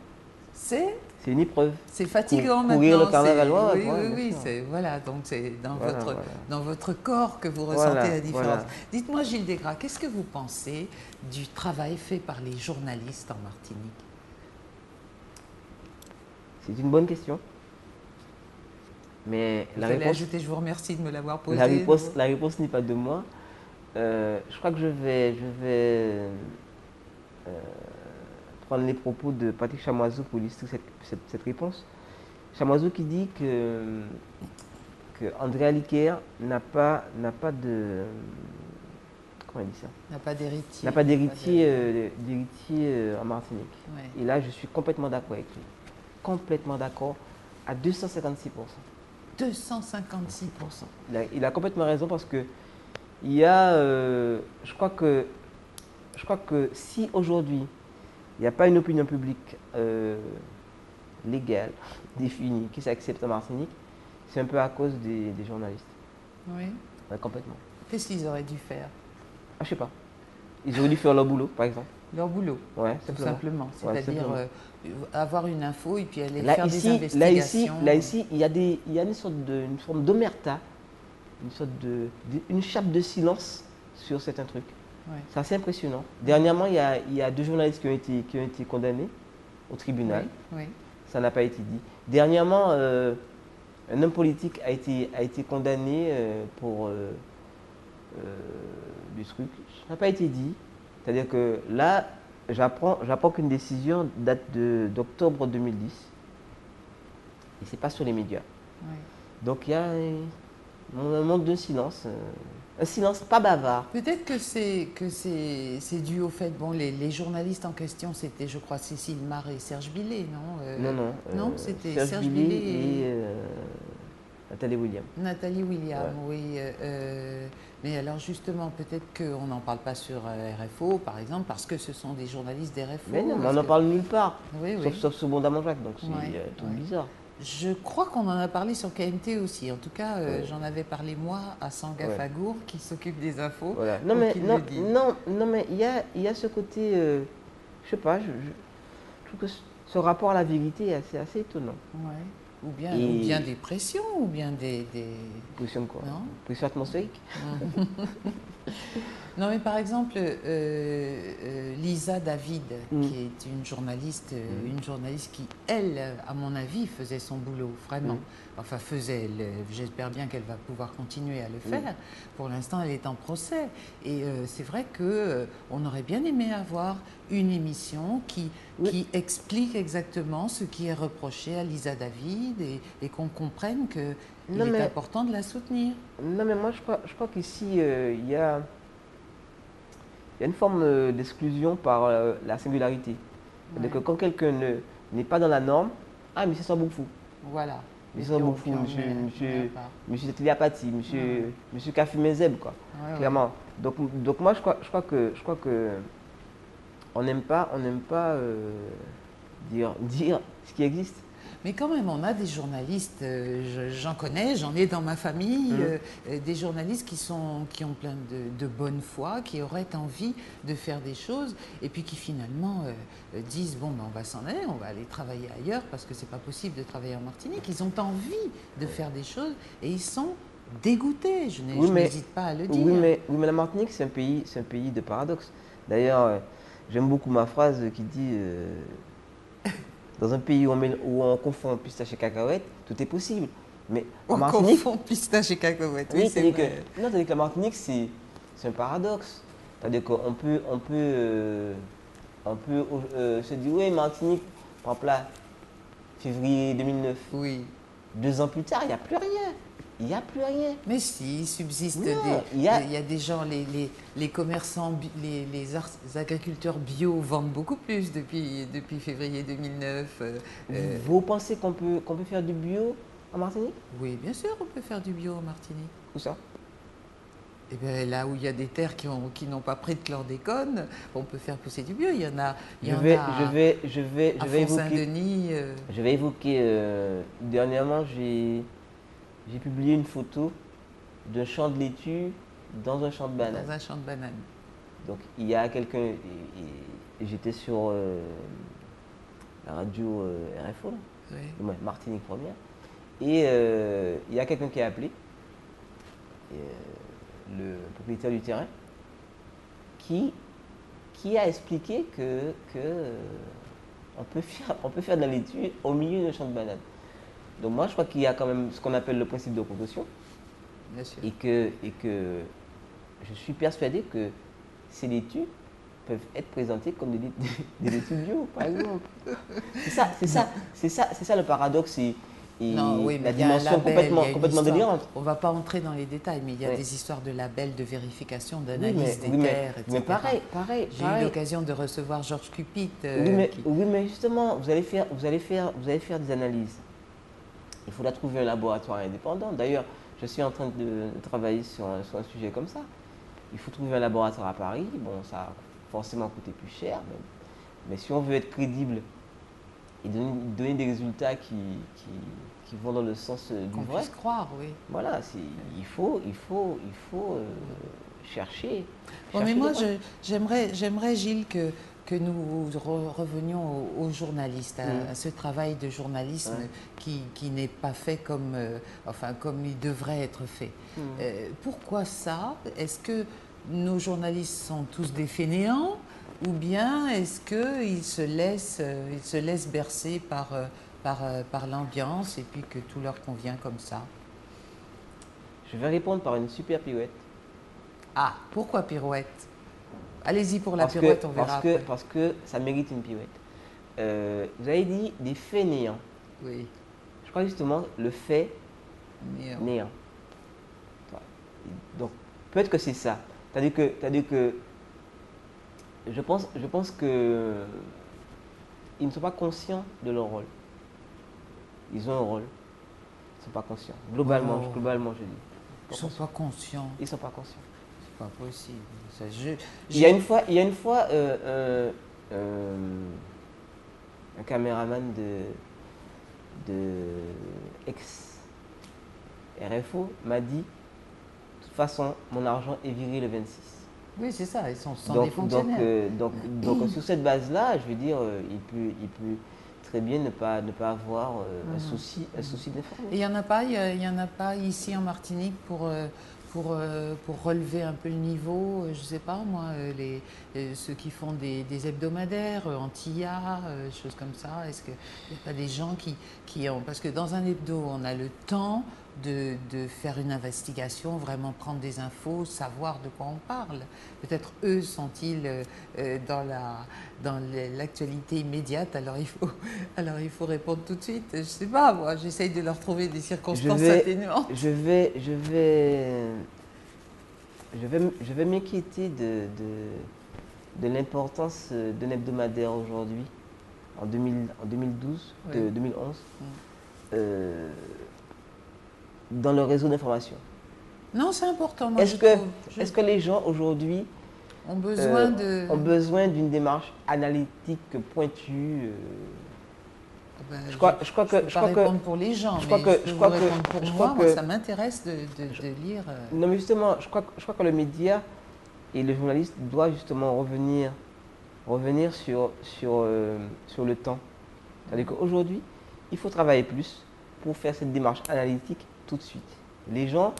C'est une épreuve. C'est fatigant maintenant. Courir le carnaval, oui, voilà, donc c'est dans votre corps que vous ressentez la différence. Voilà. Dites-moi, Gilles Desgras, qu'est-ce que vous pensez du travail fait par les journalistes en Martinique? C'est une bonne question. Mais vous allez ajouter, je vous remercie de me l'avoir posée. La réponse n'est pas de moi. Je crois que je vais prendre les propos de Patrick Chamoiseau pour illustrer cette réponse. Chamoiseau qui dit que que Andrea Liquer n'a pas de... Comment il dit ça? N'a pas d'héritier. N'a pas d'héritier en Martinique. Ouais. Et là, je suis complètement d'accord avec lui. Complètement d'accord à 256%. 256%. Il a complètement raison parce que il y a, je crois que si aujourd'hui il n'y a pas une opinion publique légale, définie, qui s'accepte en Martinique, c'est un peu à cause des journalistes. Oui. Ouais, complètement. Qu'est-ce qu'ils auraient dû faire? Ah, je sais pas. Ils auraient dû faire leur boulot, par exemple. Leur boulot. Ouais, tout simplement. Ouais, c'est-à-dire avoir une info et puis aller là, faire ici, des investigations. Là, ici, il y a une forme d'omerta, une chape de silence sur certains trucs. Ouais. C'est assez impressionnant. Dernièrement, il y a 2 journalistes qui ont été condamnés au tribunal. Oui. Oui. Ça n'a pas été dit. Dernièrement, un homme politique a été condamné pour des trucs. Ça n'a pas été dit. C'est-à-dire que là, j'apprends qu'une décision date d'octobre 2010. Et c'est pas sur les médias. Oui. Donc il y a un monde de silence. Un silence pas bavard. Peut-être que c'est dû au fait, bon, les journalistes en question, c'était, je crois, Cécile Mar et Serge Billet, non? Non, c'était Serge Billet et Nathalie William. Nathalie William, ouais. Oui. Mais alors justement, peut-être qu'on n'en parle pas sur RFO, par exemple, parce que ce sont des journalistes d'RFO. Mais non, mais on n'en parle nulle part. Oui, sauf ce bon Jacques, donc c'est tout bizarre. Je crois qu'on en a parlé sur KMT aussi. En tout cas, j'en avais paré moi à Sanga Fagour, qui s'occupe des infos. Voilà. Non, mais il y a ce côté, je sais pas, je trouve que ce rapport à la vérité est assez étonnant. Ouais. Ou bien des pressions, ou bien des... Pression quoi? Non, pression atmosphérique. Non, mais par exemple, Lisa David, qui est une journaliste qui, elle, à mon avis, faisait son boulot, vraiment. Enfin, j'espère bien qu'elle va pouvoir continuer à le faire. Pour l'instant, elle est en procès. Et c'est vrai qu'on aurait bien aimé avoir une émission qui explique exactement ce qui est reproché à Lisa David et qu'on comprenne qu'il est important de la soutenir. Non, mais moi, je crois qu'ici, il y a une forme d'exclusion par la singularité. C'est-à-dire que quand quelqu'un n'est pas dans la norme, ah, mais c'est ça beaucoup. Voilà. Monsieur Boufou, monsieur Téléapathie, monsieur Kafumezeb, quoi. Clairement. Donc moi, je crois que on n'aime pas dire ce qui existe. Mais quand même, on a des journalistes, j'en connais, j'en ai dans ma famille, des journalistes qui ont plein de bonne foi, qui auraient envie de faire des choses, et puis qui finalement disent, bon, ben, on va s'en aller, on va aller travailler ailleurs, parce que c'est pas possible de travailler en Martinique. Ils ont envie de faire des choses, et ils sont dégoûtés, je n'hésite pas à le dire. Oui, mais la Martinique, c'est un pays de paradoxes. D'ailleurs, j'aime beaucoup ma phrase qui dit... dans un pays où on confond pistache et cacahuète, tout est possible. Mais en Martinique, confond pistache et cacahuète, oui, c'est vrai. C'est-à-dire que la Martinique, c'est un paradoxe. C'est-à-dire qu'on peut se dire, oui, Martinique, par exemple là, février 2009. Oui. 2 ans plus tard, il n'y a plus rien. Il n'y a plus rien. Mais si, il subsiste il y a des gens, les commerçants, les agriculteurs bio vendent beaucoup plus depuis février 2009. Vous pensez qu'on peut faire du bio en Martinique? Oui, bien sûr, on peut faire du bio en Martinique. Où ça? Eh bien, là où il y a des terres qui n'ont pas pris de chlordécone, on peut faire pousser du bio. Il y en a. Je vais évoquer. Dernièrement, j'ai publié une photo d'un champ de laitue dans un champ de bananes. Dans un champ de bananes. Donc il y a quelqu'un, j'étais sur la radio RFO, là. Martinique Première, et il y a quelqu'un qui a appelé, le propriétaire du terrain, qui a expliqué que on peut faire de la laitue au milieu d'un champ de bananes. Donc moi, je crois qu'il y a quand même ce qu'on appelle le principe de précaution. Bien sûr. Et que je suis persuadé que ces laitues peuvent être présentées comme des laitues bio, par exemple. C'est ça le paradoxe. et Non, oui, mais la il y a un dimension label, il y a une complètement histoire. délirante. On ne va pas entrer dans les détails, mais il y a Oui. des histoires de labels, de vérification, Oui, d'analyse des oui, terres, mais etc. J'ai eu pareil. l'occasion de recevoir Georges Cupid, qui... Oui, mais justement, vous allez faire des analyses. Il faudra trouver un laboratoire indépendant. D'ailleurs, je suis en train de travailler sur un sujet comme ça. Il faut trouver un laboratoire à Paris. Bon, ça va forcément coûter plus cher, mais si on veut être crédible et donner des résultats qui vont dans le sens du qu'on vrai, puisse croire, oui. voilà, il faut chercher. Bon, mais chercher moi, les points. j'aimerais, Gilles, que nous revenions aux journalistes, à ce travail de journalisme Ouais. qui n'est pas fait comme, enfin, comme il devrait être fait. Pourquoi ça? Est-ce que nos journalistes sont tous des fainéants ou bien est-ce qu'ils ils se laissent bercer par l'ambiance et puis que tout leur convient comme ça? Je vais répondre par une super pirouette. Ah, pourquoi pirouette? Allez-y pour la pirouette, on verra après. Parce que ça mérite une pirouette. Vous avez dit des faits néants. Oui, Je crois justement le fait néant. néant. Donc, peut-être que c'est ça. C'est-à-dire que je pense que ils ne sont pas conscients de leur rôle. Ils ont un rôle. Ils ne sont pas conscients. Globalement, Oh. globalement je dis. Ils ne sont pas conscients. Ils ne sont pas conscients. C'est pas possible. Ça, Il y a une fois un caméraman de ex-RFO m'a dit, de toute façon, mon argent est viré le 26. Oui, c'est ça, ils sont des fonctionnaires. Donc sur cette base-là, je veux dire, il peut très bien ne pas avoir un souci d'information. Et il y en a pas ici en Martinique pour relever un peu le niveau, je ne sais pas moi, ceux qui font des hebdomadaires, Antilla, choses comme ça. Est-ce qu'il n'y a pas des gens qui ont... Parce que dans un hebdo, on a le temps de faire une investigation, vraiment prendre des infos, savoir de quoi on parle. Peut-être eux sont-ils dans l'actualité immédiate, alors il faut répondre tout de suite. Je ne sais pas, moi, j'essaye de leur trouver des circonstances atténuantes. Je vais m'inquiéter de l'importance d'un hebdomadaire aujourd'hui, en 2012, Oui. 2011, dans le réseau d'information. Non, c'est important. Moi, Est-ce que les gens aujourd'hui ont besoin d'une démarche analytique pointue Ben, je crois peux pas répondre pour les gens, mais je peux répondre pour moi. Moi, ça m'intéresse de lire. Non, mais justement, je crois que le média et le journaliste doivent justement revenir sur le temps. C'est-à-dire qu'aujourd'hui, il faut travailler plus pour faire cette démarche analytique tout de suite. Les gens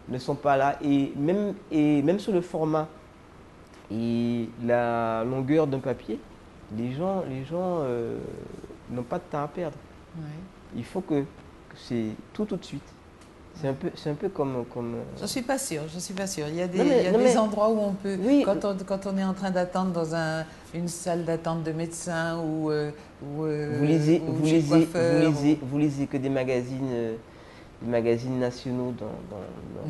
ne sont pas là et même sur le format et la longueur d'un papier, les gens n'ont pas de temps à perdre. Ouais. Il faut que c'est tout de suite. C'est un peu comme. Je ne suis pas sûre, Il y a des endroits où on peut, oui, quand on est en train d'attendre dans une salle d'attente de médecin ou vous lisez que des magazines nationaux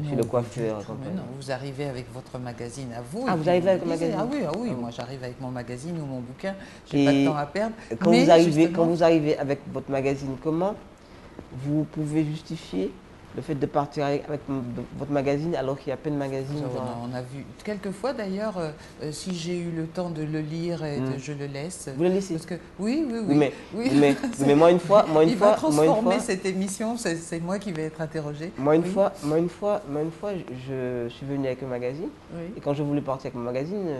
chez le coiffeur. Mais non, vous arrivez avec votre magazine à vous. Ah, vous arrivez avec le magazine? Ah oui, moi j'arrive avec mon magazine ou mon bouquin, je n'ai pas de temps à perdre. Quand vous arrivez avec votre magazine, comment vous pouvez justifier le fait de partir avec votre magazine alors qu'il y a plein de magazines? On a vu quelquefois d'ailleurs, si j'ai eu le temps de le lire je le laisse. Vous le laissez? Parce que oui. Mais moi une fois, il va transformer cette émission. C'est moi qui vais être interrogée. Moi une fois, je suis venu avec un magazine et quand je voulais partir avec mon magazine,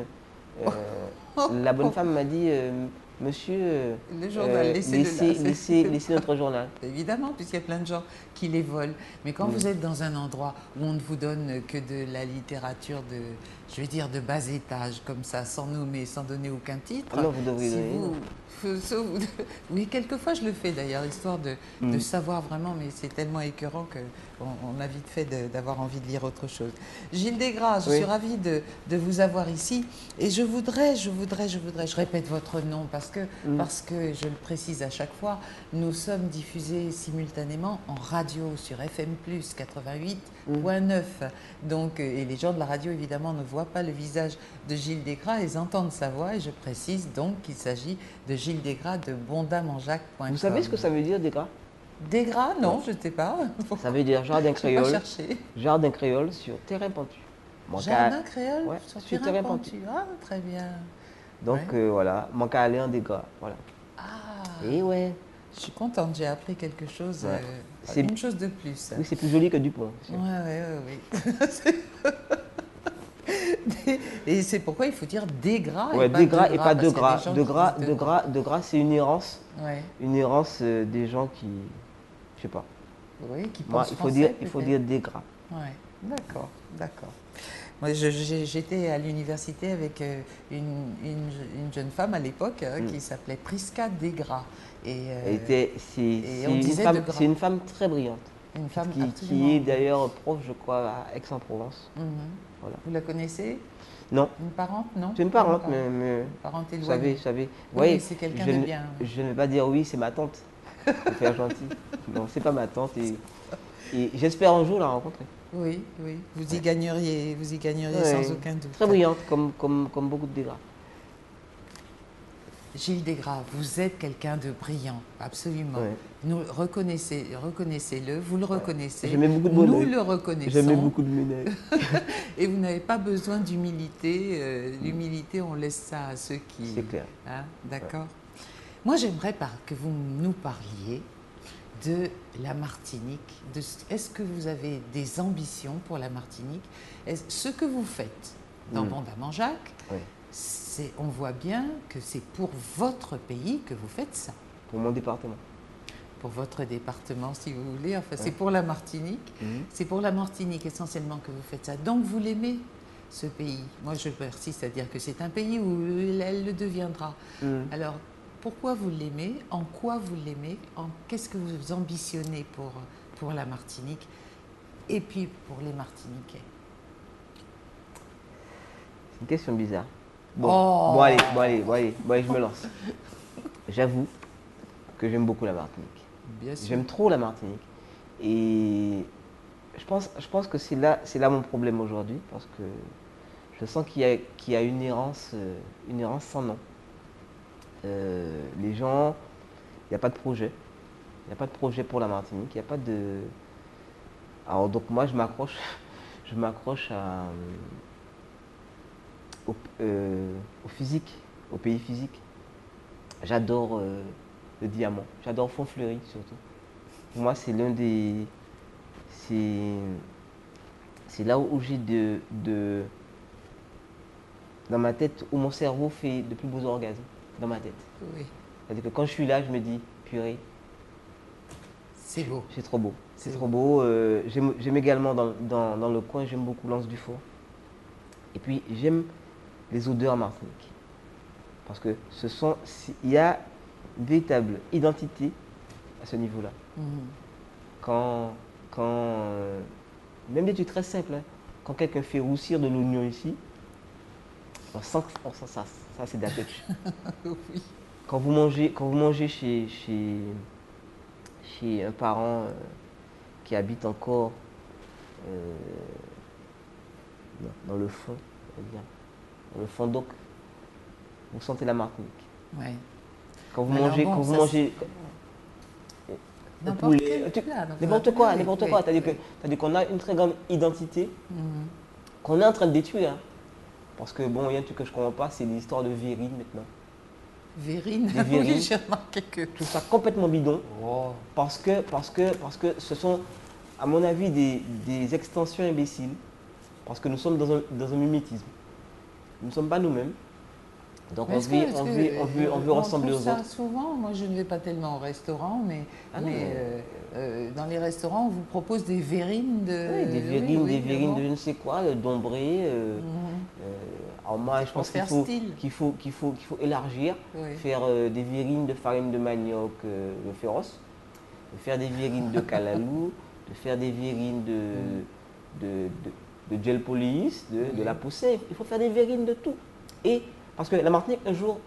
la bonne femme m'a dit. Monsieur, le journal, laissez notre journal. Évidemment, puisqu'il y a plein de gens qui les volent. Mais quand vous êtes dans un endroit où on ne vous donne que de la littérature de bas étage, comme ça, sans nommer, sans donner aucun titre. Non, vous devriez oui, quelquefois je le fais d'ailleurs, histoire de savoir vraiment, mais c'est tellement écœurant que on a vite fait d'avoir envie de lire autre chose. Gilles Desgras, je Oui. suis ravie de vous avoir ici. Et je répète votre nom parce que, je le précise à chaque fois, nous sommes diffusés simultanément en radio sur FM+, 88.9. Donc, et les gens de la radio, évidemment, ne voient pas le visage de Gilles Desgras, ils entendent sa voix. Et je précise donc qu'il s'agit de Gilles Desgras de bondamanjac.com. Vous savez ce que ça veut dire, Desgras? Desgras, non, je ne sais pas. Ça veut dire jardin Je vais pas créole. chercher. Jardin créole sur terrain pentu. Jardin créole Ouais, sur terrain pentu. Ah, très bien. Donc Ouais. voilà, manque à aller en Desgras. Voilà. Ah, Et ouais. je suis contente, j'ai appris quelque chose, Ouais. une chose de plus. Oui, c'est plus joli que Dupont. Oui. Et c'est pourquoi il faut dire Desgras Ouais, Desgras et pas parce qu'il y a Degras. des gens qui disent Degras, c'est une errance. Ouais. Une errance des gens qui. Je sais pas. Oui, qui Moi, pensent il français, faut peut-être. dire Desgras. Ouais, d'accord, d'accord. Moi, j'étais à l'université avec une jeune femme à l'époque qui s'appelait Prisca Desgras. On disait Degras. C'est une femme très brillante. Une femme Qui est d'ailleurs prof, je crois, à Aix-en-Provence. Voilà. Vous la connaissez? Non. Une parente, non? C'est une parente, mais mais une parente vous éloignée. savez. Oui, c'est quelqu'un de bien. Je ne vais pas dire oui, c'est ma tante. Pour faire gentil. Non, c'est pas ma tante. Et j'espère un jour la rencontrer. Oui, oui. Vous y gagneriez Ouais. sans aucun doute. Très brillante, comme beaucoup de Desgras. Gilles Desgras, vous êtes quelqu'un de brillant, absolument. Ouais. Nous reconnaissez-le, vous le reconnaissez. Je mets beaucoup de bonheur. Nous le reconnaissons. Je mets beaucoup de lunettes. Et vous n'avez pas besoin d'humilité. L'humilité, on laisse ça à ceux qui. C'est clair. Hein, d'accord. Moi, j'aimerais que vous nous parliez de la Martinique. Est-ce que vous avez des ambitions pour la Martinique? Ce que vous faites dans Bondamanjac, Oui. on voit bien que c'est pour votre pays que vous faites ça. Pour mon département. Pour votre département, si vous voulez. Enfin, c'est pour la Martinique. C'est pour la Martinique essentiellement que vous faites ça. Donc, vous l'aimez, ce pays. Moi, je persiste à dire que c'est un pays où elle le deviendra. Alors, pourquoi vous l'aimez? En quoi vous l'aimez? Qu'est-ce que vous ambitionnez pour la Martinique? Et puis, pour les Martiniquais? C'est une question bizarre. Bon, Oh. bon, allez, je me lance. J'avoue que j'aime beaucoup la Martinique. Bien sûr. J'aime trop la Martinique. Et je pense que c'est là mon problème aujourd'hui, parce que je sens qu'il y a une errance sans nom. Les gens, il n'y a pas de projet. Il n'y a pas de projet pour la Martinique. Il n'y a pas de. Alors donc moi je m'accroche au physique, au pays physique. J'adore le diamant. J'adore Font-Fleury surtout. Pour moi, c'est l'un des. C'est là où j'ai dans ma tête, où mon cerveau fait de plus beaux orgasmes. Dans ma tête. Oui. C'est-à-dire que quand je suis là, je me dis, purée. C'est beau. C'est trop beau. C'est trop beau. J'aime également dans le coin, j'aime beaucoup l'Anse du Fort. Et puis, j'aime les odeurs martiniques. Parce que il y a une véritable identité à ce niveau-là. Même des trucs très simples, hein, quand quelqu'un fait roussir de l'oignon ici, on sent ça c'est de la touch. Oui. Quand vous mangez chez un parent qui habite encore dans le fond, dans le fond d'Oc, vous sentez la Martinique. Ouais. Quand vous mangez n'importe quoi. C'est-à-dire qu'on a une très grande identité qu'on est en train de détruire. Hein. Parce que bon, il y a un truc que je ne comprends pas, c'est l'histoire de Vérine maintenant. Vérine, oui, j'ai remarqué que. Tout ça complètement bidon. Oh. Parce que ce sont, à mon avis, des extensions imbéciles. Parce que nous sommes dans un mimétisme. Nous ne sommes pas nous-mêmes. Donc on veut ressembler aux autres. Souvent, moi je ne vais pas tellement au restaurant, mais dans les restaurants, on vous propose des verrines de. Oui, des verrines de je ne sais quoi, de Dombré. Alors moi, je pense qu'il faut élargir, faire des verrines de farine de manioc de féroce, faire des verrines de calalou, de faire des verrines de gel police, de la poussière. Il faut faire des verrines de tout. Et parce que la Martinique, un jour,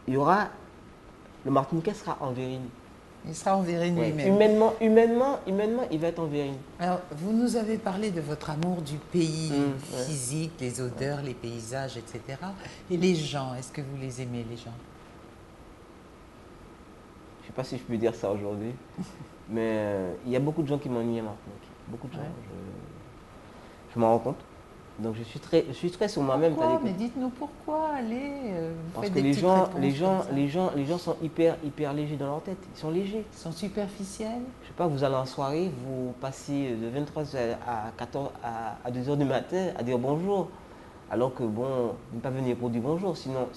il y aura, le Martiniquais sera en verrine. Il sera en verrine lui-même. Humainement, il va être en verrine. Alors, vous nous avez parlé de votre amour du pays physique, les odeurs, les paysages, etc. Et les gens, est-ce que vous les aimez, les gens? Je ne sais pas si je peux dire ça aujourd'hui, mais il y a beaucoup de gens qui m'ennuient à Martinique. Beaucoup de gens. Je m'en rends compte. Donc je suis très sur moi-même. Pourquoi? Mais dites-nous pourquoi, allez. Parce que les gens sont hyper légers dans leur tête. Ils sont légers. Ils sont superficiels. Je sais pas, vous allez en soirée, vous passez de 23h à 2h du matin à dire bonjour. Alors que bon, ne pas venir pour dire bonjour, sinon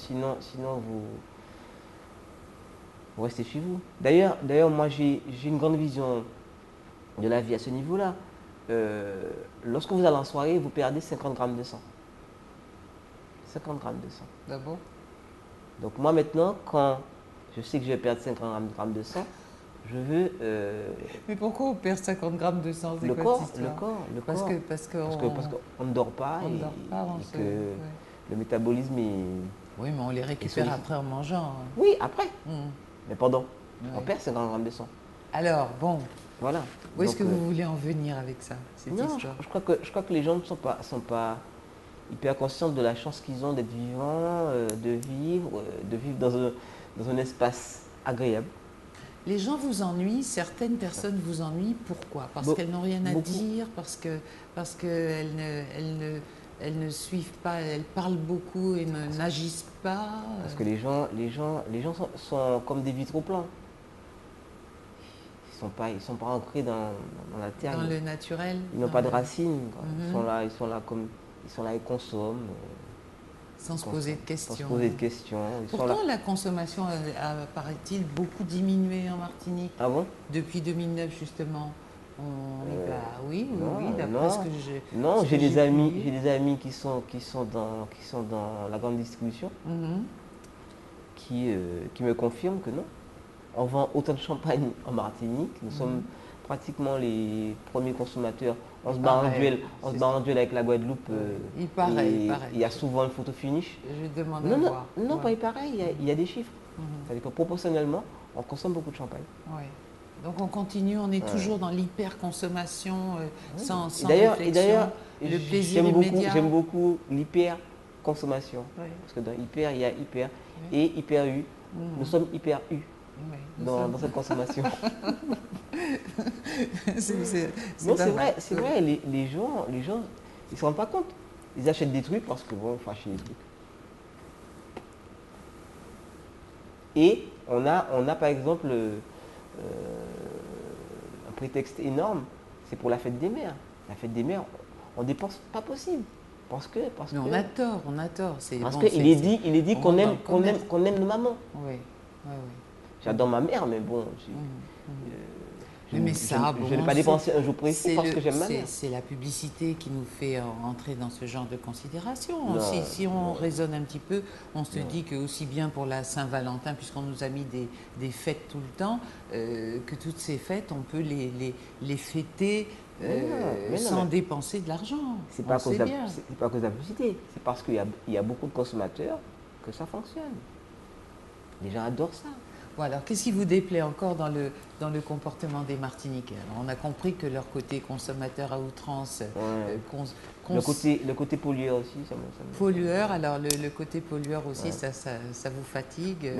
vous restez chez vous. D'ailleurs, moi j'ai une grande vision de la vie à ce niveau-là. Lorsque vous allez en soirée, vous perdez 50 grammes de sang. 50 grammes de sang. D'abord. Donc moi maintenant, quand je sais que je vais perdre 50 grammes de sang, je veux... Mais pourquoi on perd 50 grammes de sang? Le corps. Parce qu'on ne dort pas et que le métabolisme est... Oui, mais on les récupère après en mangeant. Oui, après. Mais pendant, on perd 50 grammes de sang. Alors, bon. Voilà. Où est-ce que vous voulez en venir avec ça, cette histoire? Je crois que les gens ne sont pas hyper conscients de la chance qu'ils ont d'être vivants, de vivre dans un espace agréable. Les gens vous ennuient, certaines personnes vous ennuient, pourquoi? Parce qu'elles n'ont rien à dire, parce qu'elles ne suivent pas, elles parlent beaucoup et n'agissent pas. Parce que les gens sont comme des vitraux plans. Ils sont pas ancrés dans la terre. Dans le naturel. Ils n'ont pas de racines. Ils sont là, ils consomment. Sans se poser de questions. Sans se poser de questions. Pourtant, la consommation a, paraît-il, beaucoup diminué en Martinique. Ah bon? Depuis 2009, justement. Oui, d'après ce que j'ai. Non, j'ai des amis qui sont dans la grande distribution qui me confirment que non. On vend autant de champagne en Martinique. Nous sommes pratiquement les premiers consommateurs. On se bat en duel avec la Guadeloupe. Il paraît. Il y a souvent une photo finish. Je demande à voir. Non, pas il paraît. Il y a des chiffres. C'est-à-dire que proportionnellement, on consomme beaucoup de champagne. Oui. Donc on continue, on est toujours dans l'hyper-consommation sans réflexion. Et d'ailleurs, le plaisir immédiat. J'aime beaucoup l'hyper-consommation. Parce que dans hyper, il y a hyper et hyper U. Nous sommes hyper U. Dans cette consommation. C'est vrai, les gens, ils ne se rendent pas compte. Ils achètent des trucs parce que bon, il faut acheter des trucs. Et on a par exemple un prétexte énorme, c'est pour la fête des mères. La fête des mères, on dépense pas possible. Parce que on a tort. Parce qu'il est dit qu'on aime nos mamans. Oui. J'adore ma mère, mais bon, je n'ai pas dépensé un jour précis parce que j'aime ma mère. C'est la publicité qui nous fait entrer dans ce genre de considération. Si on raisonne un petit peu, on se dit que aussi bien pour la Saint-Valentin, puisqu'on nous a mis des fêtes tout le temps, que toutes ces fêtes, on peut les fêter sans dépenser de l'argent. C'est pas à cause de la publicité, c'est parce qu'il y a beaucoup de consommateurs que ça fonctionne. Les gens adorent ça. Bon, alors, qu'est-ce qui vous déplaît encore dans le comportement des Martiniquais? Alors, on a compris que leur côté consommateur à outrance... Le côté pollueur aussi, ça me... Pollueur, alors le côté pollueur aussi, ça vous fatigue?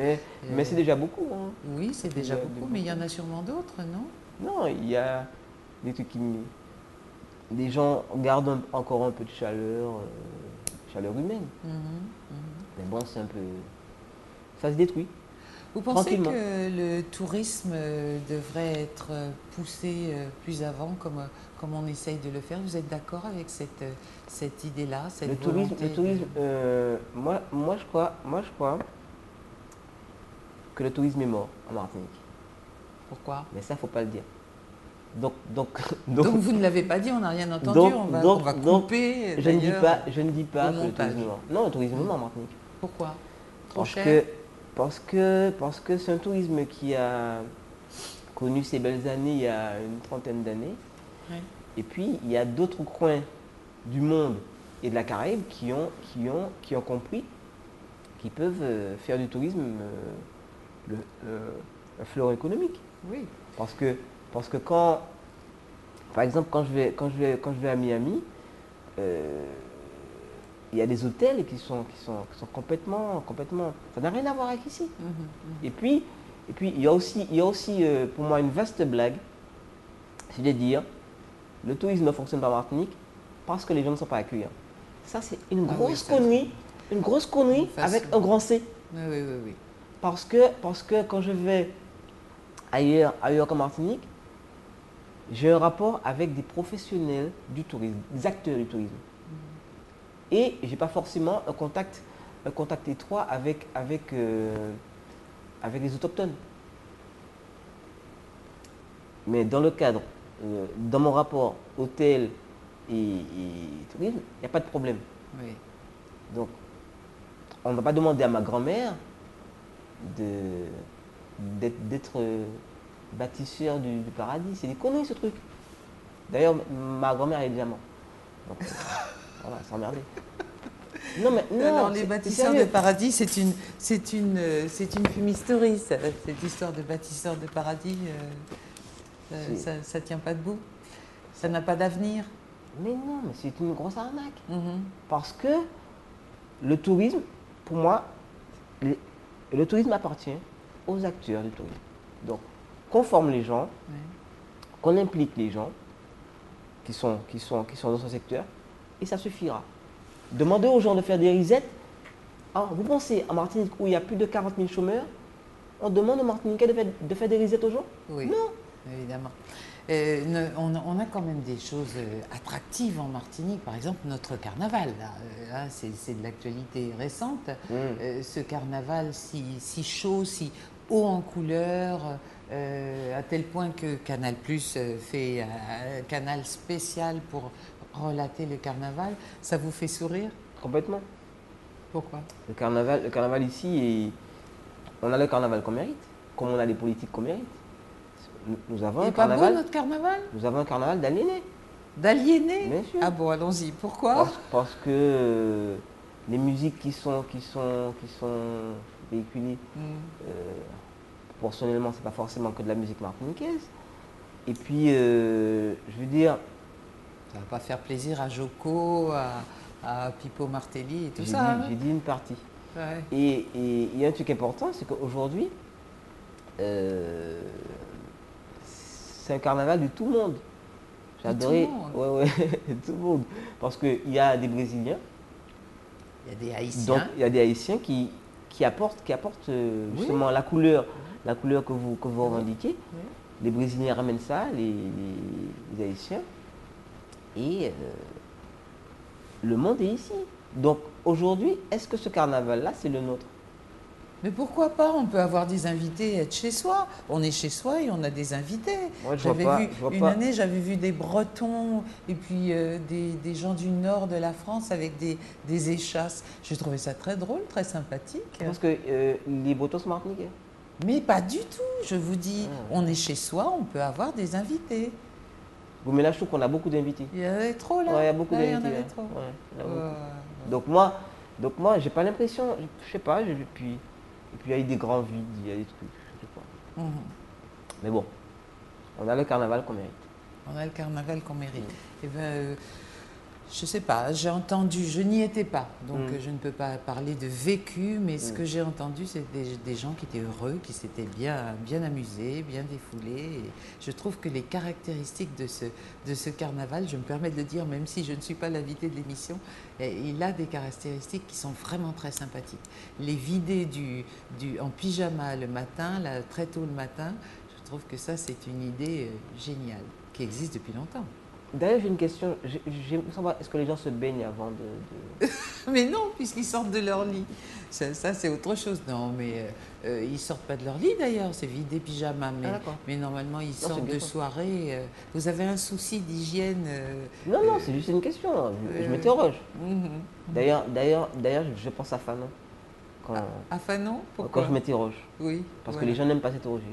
Mais c'est déjà beaucoup. Hein. Oui, c'est déjà beaucoup, mais il y en a sûrement d'autres, non? Non, il y a des trucs qui... Les gens gardent encore un peu de chaleur humaine. Mais bon, c'est un peu... Ça se détruit. Vous pensez que le tourisme devrait être poussé plus avant, comme on essaye de le faire? Vous êtes d'accord avec cette idée-là, cette volonté? Le tourisme, moi je crois que le tourisme est mort en Martinique. Pourquoi? Mais ça, il ne faut pas le dire. Donc vous ne l'avez pas dit, on n'a rien entendu, on va couper. Je ne dis pas que le tourisme est mort. Non, le tourisme est mort en Martinique. Pourquoi? Trop cher? Parce que c'est un tourisme qui a connu ces belles années il y a une trentaine d'années. Ouais. Et puis, il y a d'autres coins du monde et de la Caraïbe qui ont compris qu'ils peuvent faire du tourisme un fleuron économique. Oui. Parce que quand, par exemple, quand je vais à Miami, il y a des hôtels qui sont complètement, ça n'a rien à voir avec ici. Et puis il y a aussi pour moi une vaste blague, c'est de dire le tourisme ne fonctionne pas en Martinique parce que les gens ne sont pas accueillants. Ça, c'est une grosse connerie avec un grand C. Oui. Parce que quand je vais ailleurs qu'en Martinique, j'ai un rapport avec des professionnels du tourisme, des acteurs du tourisme. Et je n'ai pas forcément un contact étroit avec les autochtones. Mais dans le cadre, dans mon rapport hôtel et tourisme, il n'y a pas de problème. Oui. Donc, on ne va pas demander à ma grand-mère d'être bâtisseur du paradis. C'est des conneries, ce truc. D'ailleurs, ma grand-mère est déjà morte. Donc, voilà, c'est emmerdé. Non, mais non. Alors, les bâtisseurs de paradis, c'est une fumisterie, cette histoire de bâtisseurs de paradis. Ça ne tient pas debout. Ça n'a pas d'avenir. Mais non, mais c'est une grosse arnaque. Parce que le tourisme, pour moi, le tourisme appartient aux acteurs du tourisme. Donc, qu'on forme les gens, qu'on implique les gens qui sont dans ce secteur, et ça suffira. Demandez aux gens de faire des resettes. Alors, vous pensez, en Martinique, où il y a plus de 40 000 chômeurs, on demande aux Martiniquais de faire des resettes aux gens? Oui, non. Évidemment. On a quand même des choses attractives en Martinique. Par exemple, notre carnaval. Là, c'est de l'actualité récente. Ce carnaval si chaud, si haut en couleur, à tel point que Canal+ fait un canal spécial pour relater le carnaval. Ça vous fait sourire? Complètement. Pourquoi? Le carnaval ici, on a le carnaval qu'on mérite, comme on a les politiques qu'on mérite. Nous avons un carnaval. Pas beau notre carnaval? Nous avons un carnaval d'aliénés. D'aliénés? Bien sûr. Ah bon, allons-y. Pourquoi? Parce que les musiques qui sont véhiculées, proportionnellement, c'est pas forcément que de la musique martiniquaise. Et puis, je veux dire, ça va pas faire plaisir à Joko, à Pipo Martelly et tout ça. J'ai dit une partie. Ouais. Et il y a un truc important, c'est qu'aujourd'hui, c'est un carnaval de tout le monde. J'adorais. Ouais, tout le monde. Parce qu'il y a des Brésiliens. Il y a des Haïtiens. Donc, il y a des Haïtiens qui apportent justement la couleur que vous revendiquez. Oui. Les Brésiliens ramènent ça, les Haïtiens. Et le monde est ici. Donc, aujourd'hui, est-ce que ce carnaval-là, c'est le nôtre? Mais pourquoi pas? On peut avoir des invités, être chez soi. On est chez soi et on a des invités. Une année, j'avais vu des Bretons et puis des gens du nord de la France avec des échasses. J'ai trouvé ça très drôle, très sympathique. Parce que les Bretons sont martiniquais. Mais pas du tout, je vous dis. On est chez soi, on peut avoir des invités. Bon, mais là, je trouve qu'on a beaucoup d'invités. Il y en avait trop, là. Ouais, il y a beaucoup d'invités. Il y en avait trop. Donc moi, j'ai pas l'impression, je sais pas, et puis il y a eu des grands vides, il y a des trucs, je sais pas. Mais bon, on a le carnaval qu'on mérite. On a le carnaval qu'on mérite. Eh bien, je sais pas, j'ai entendu, je n'y étais pas, donc je ne peux pas parler de vécu, mais ce que j'ai entendu, c'est des gens qui étaient heureux, qui s'étaient bien amusés, bien défoulés. Et je trouve que les caractéristiques de ce carnaval, je me permets de le dire, même si je ne suis pas l'invité de l'émission, il a des caractéristiques qui sont vraiment très sympathiques. Les vidés en pyjama le matin, là, très tôt le matin, je trouve que ça, c'est une idée géniale, qui existe depuis longtemps. D'ailleurs, j'ai une question. J'aimerais savoir, est-ce que les gens se baignent avant de... Mais non, puisqu'ils sortent de leur lit. Ça c'est autre chose. Non, mais ils ne sortent pas de leur lit d'ailleurs, c'est vide des pyjamas. Mais normalement, ils sortent de soirée. Vous avez un souci d'hygiène Non, c'est juste une question. Je m'interroge. D'ailleurs, je pense à Fanon. À Fanon, quand pourquoi? je m'interroge. Oui. Parce que les gens n'aiment pas s'interroger.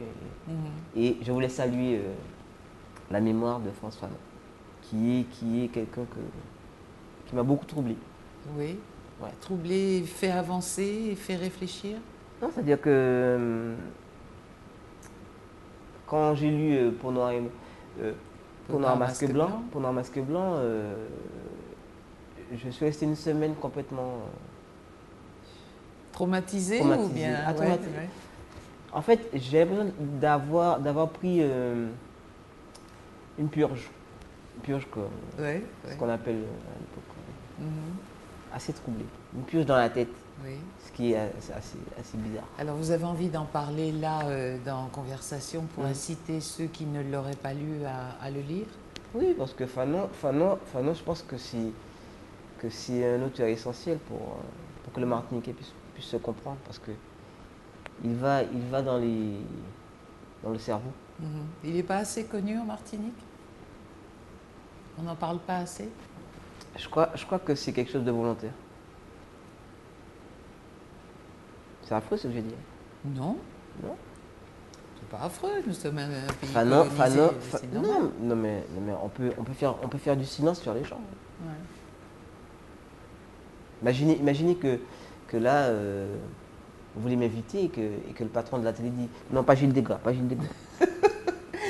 Et je voulais saluer la mémoire de Frantz Fanon, qui est quelqu'un qui m'a beaucoup troublé. Oui. Ouais. Troublé, fait avancer, fait réfléchir? Non, c'est-à-dire que quand j'ai lu Peau noire masque blanc, je suis resté une semaine complètement Traumatisé ou bien traumatisé. Ouais. En fait, j'ai besoin d'avoir pris une purge. Une purge, ce qu'on appelle à l'époque assez troublé. Une purge dans la tête. Oui. Ce qui est assez bizarre. Alors vous avez envie d'en parler là dans Conversation pour inciter ceux qui ne l'auraient pas lu à le lire? Oui, parce que Fanon, je pense que c'est un auteur essentiel pour que le Martiniquais puisse se comprendre, parce que il va dans le cerveau. Il n'est pas assez connu en Martinique? On n'en parle pas assez? Je crois que c'est quelque chose de volontaire. C'est affreux ce que je dis. Non. Non. C'est pas affreux, nous sommes un pays Fanon, colonisé, non mais on peut faire du silence sur les gens. Ouais. Imaginez que là, vous voulez m'inviter et que le patron de la télé dit non, pas Gilles Desgras, pas Gilles Desgras.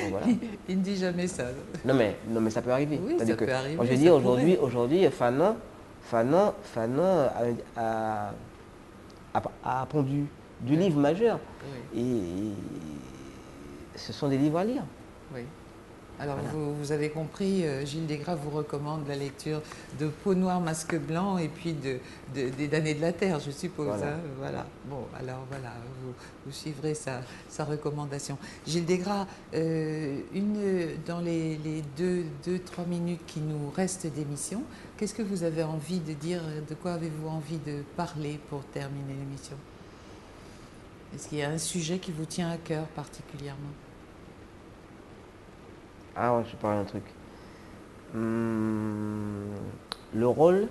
Voilà. Il ne dit jamais ça. Non mais ça peut arriver. Oui, ça peut arriver. Moi je dis aujourd'hui, Fanon a pondu du livre majeur. Oui. Et ce sont des livres à lire. Oui. Alors voilà. Vous avez compris, Gilles Desgras vous recommande la lecture de Peau noire, masque blanc et puis des damnés de la terre, je suppose. Voilà. Hein, voilà. Bon, alors voilà, vous suivrez sa recommandation. Gilles Desgras, dans les 2-3 minutes qui nous restent d'émission, qu'est-ce que vous avez envie de dire, de quoi avez-vous envie de parler pour terminer l'émission? Est-ce qu'il y a un sujet qui vous tient à cœur particulièrement? Ah ouais, je vais parler d'un truc. Le rôle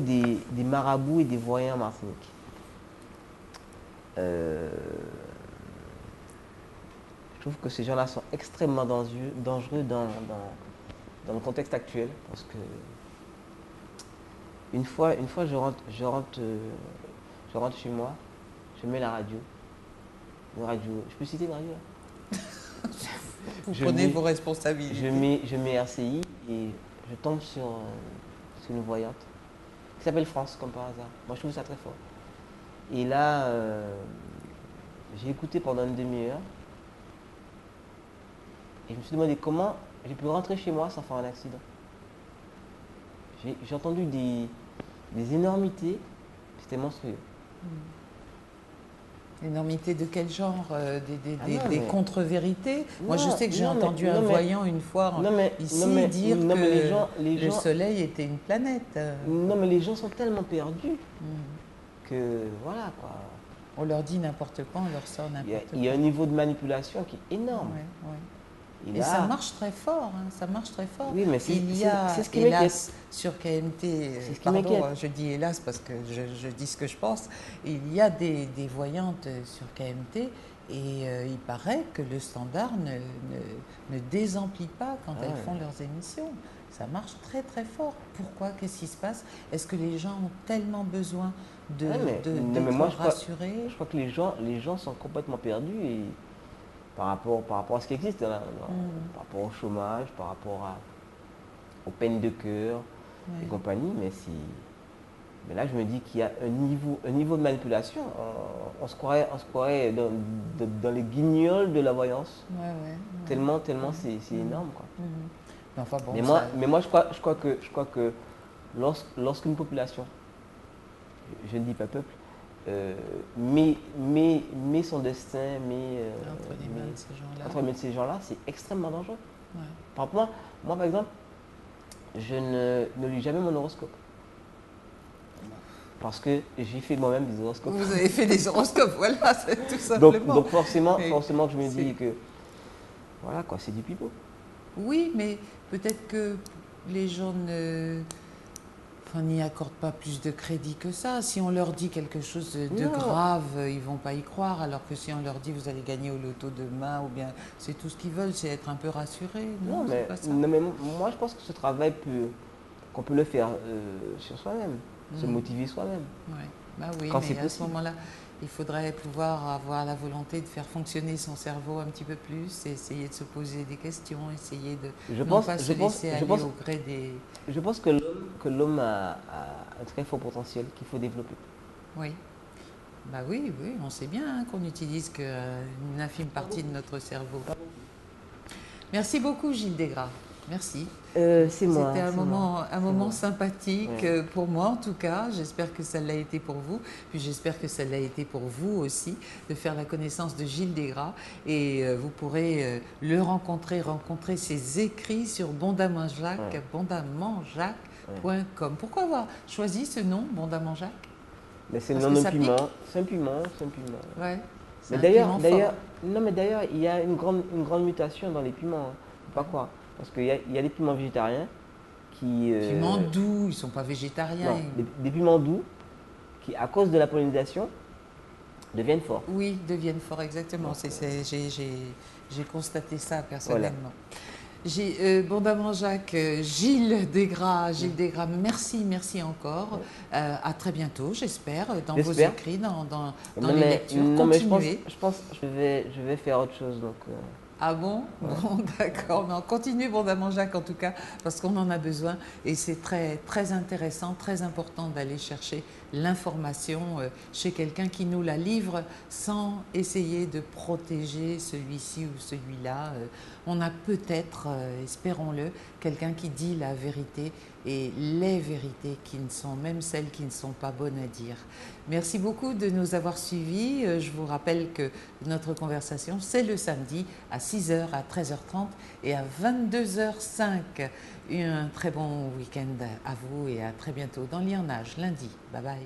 des marabouts et des voyants en Martinique. Je trouve que ces gens-là sont extrêmement dangereux dans le contexte actuel, parce que une fois je rentre chez moi, je mets la radio. Une radio, je peux citer une radio là? Vous prenez vos responsabilités. Je mets RCI et je tombe sur une voyante qui s'appelle France, comme par hasard. Moi, je trouve ça très fort. Et là, j'ai écouté pendant une demi-heure et je me suis demandé comment j'ai pu rentrer chez moi sans faire un accident. J'ai entendu des énormités, c'était monstrueux. Énormité de quel genre? Des contre-vérités? Moi, je sais que j'ai entendu un voyant une fois ici dire que le Soleil était une planète. Non, mais les gens sont tellement perdus que voilà quoi. On leur dit n'importe quoi, on leur sort n'importe quoi. Il y a un niveau de manipulation qui est énorme. Ouais. Et là, ça marche très fort, hein, ça marche très fort. Oui, mais c'est ce qui hélas, sur KMT, je dis hélas parce que je dis ce que je pense, il y a des voyantes sur KMT et il paraît que le standard ne désemplit pas quand elles font leurs émissions. Ça marche très très fort. Pourquoi? Qu'est-ce qui se passe? Est-ce que les gens ont tellement besoin d'être rassurés? Je crois que les gens sont complètement perdus et par rapport à ce qui existe, par rapport au chômage, par rapport aux peines de cœur et compagnie. Mais là, je me dis qu'il y a un niveau de manipulation. On se croirait dans les guignols de la voyance. Tellement c'est énorme, quoi. Enfin, bon, mais moi, je crois que lorsqu'une population, je ne dis pas peuple, mais son destin, entre les mains de ces gens-là, c'est extrêmement dangereux. Ouais. Par exemple, moi, par exemple, je ne lis jamais mon horoscope. Parce que j'ai fait moi-même des horoscopes. Vous avez fait des horoscopes, voilà, c'est tout simplement. Donc forcément, je me dis que, voilà quoi, c'est du pipeau. Oui, mais peut-être que les gens On n'y accorde pas plus de crédit que ça. Si on leur dit quelque chose de Non. grave, ils ne vont pas y croire. Alors que si on leur dit vous allez gagner au loto demain, ou bien c'est tout ce qu'ils veulent, c'est être un peu rassurés. Non, c'est pas ça. Non, mais moi, je pense que ce travail qu'on peut le faire sur soi-même, se motiver soi-même. Ouais. Bah oui, Quand mais c'est à ce possible. moment-là, il faudrait pouvoir avoir la volonté de faire fonctionner son cerveau un petit peu plus, et essayer de se poser des questions, essayer de non pas se laisser aller au gré des... Je pense que l'homme a un très fort potentiel qu'il faut développer. Oui. Bah oui, oui, on sait bien hein, qu'on n'utilise qu'une infime partie de notre cerveau. Merci beaucoup Gilles Desgras. Merci. C'est moi. C'était un moment sympathique Ouais. pour moi en tout cas. J'espère que ça l'a été pour vous. Puis j'espère que ça l'a été pour vous aussi de faire la connaissance de Gilles Desgras. Et vous pourrez le rencontrer ses écrits sur bondamanjacques.com. Pourquoi avoir choisi ce nom, Bondamanjacques? Mais c'est le Parce nom que d'un ça piment. pique. C'est un piment, c'est un piment. Ouais, c'est Mais un d'ailleurs, piment fort. mais d'ailleurs, il y a une grande mutation dans les piments. Hein. Faut pas croire. Parce il y a des piments végétariens qui. Piments doux, ils ne sont pas végétariens. Non, des piments doux qui, à cause de la pollinisation, deviennent forts. Oui, deviennent forts, exactement. J'ai constaté ça personnellement. Bondamment Jacques, Gilles Desgras, merci encore. À très bientôt, j'espère, dans vos écrits, dans les lectures. Non, mais Continuez. je pense que je vais faire autre chose. Donc, Ah bon? ouais. Bon, d'accord. Mais on continue Bondamment Jacques en tout cas, parce qu'on en a besoin. Et c'est très, très intéressant, très important d'aller chercher l'information chez quelqu'un qui nous la livre sans essayer de protéger celui-ci ou celui-là. On a peut-être, espérons-le, quelqu'un qui dit la vérité et les vérités qui ne sont, même celles qui ne sont pas bonnes à dire. Merci beaucoup de nous avoir suivis. Je vous rappelle que notre conversation, c'est le samedi à 6h, à 13h30 et à 22h05. Un très bon week-end à vous et à très bientôt dans Lionnage, lundi. Bye bye.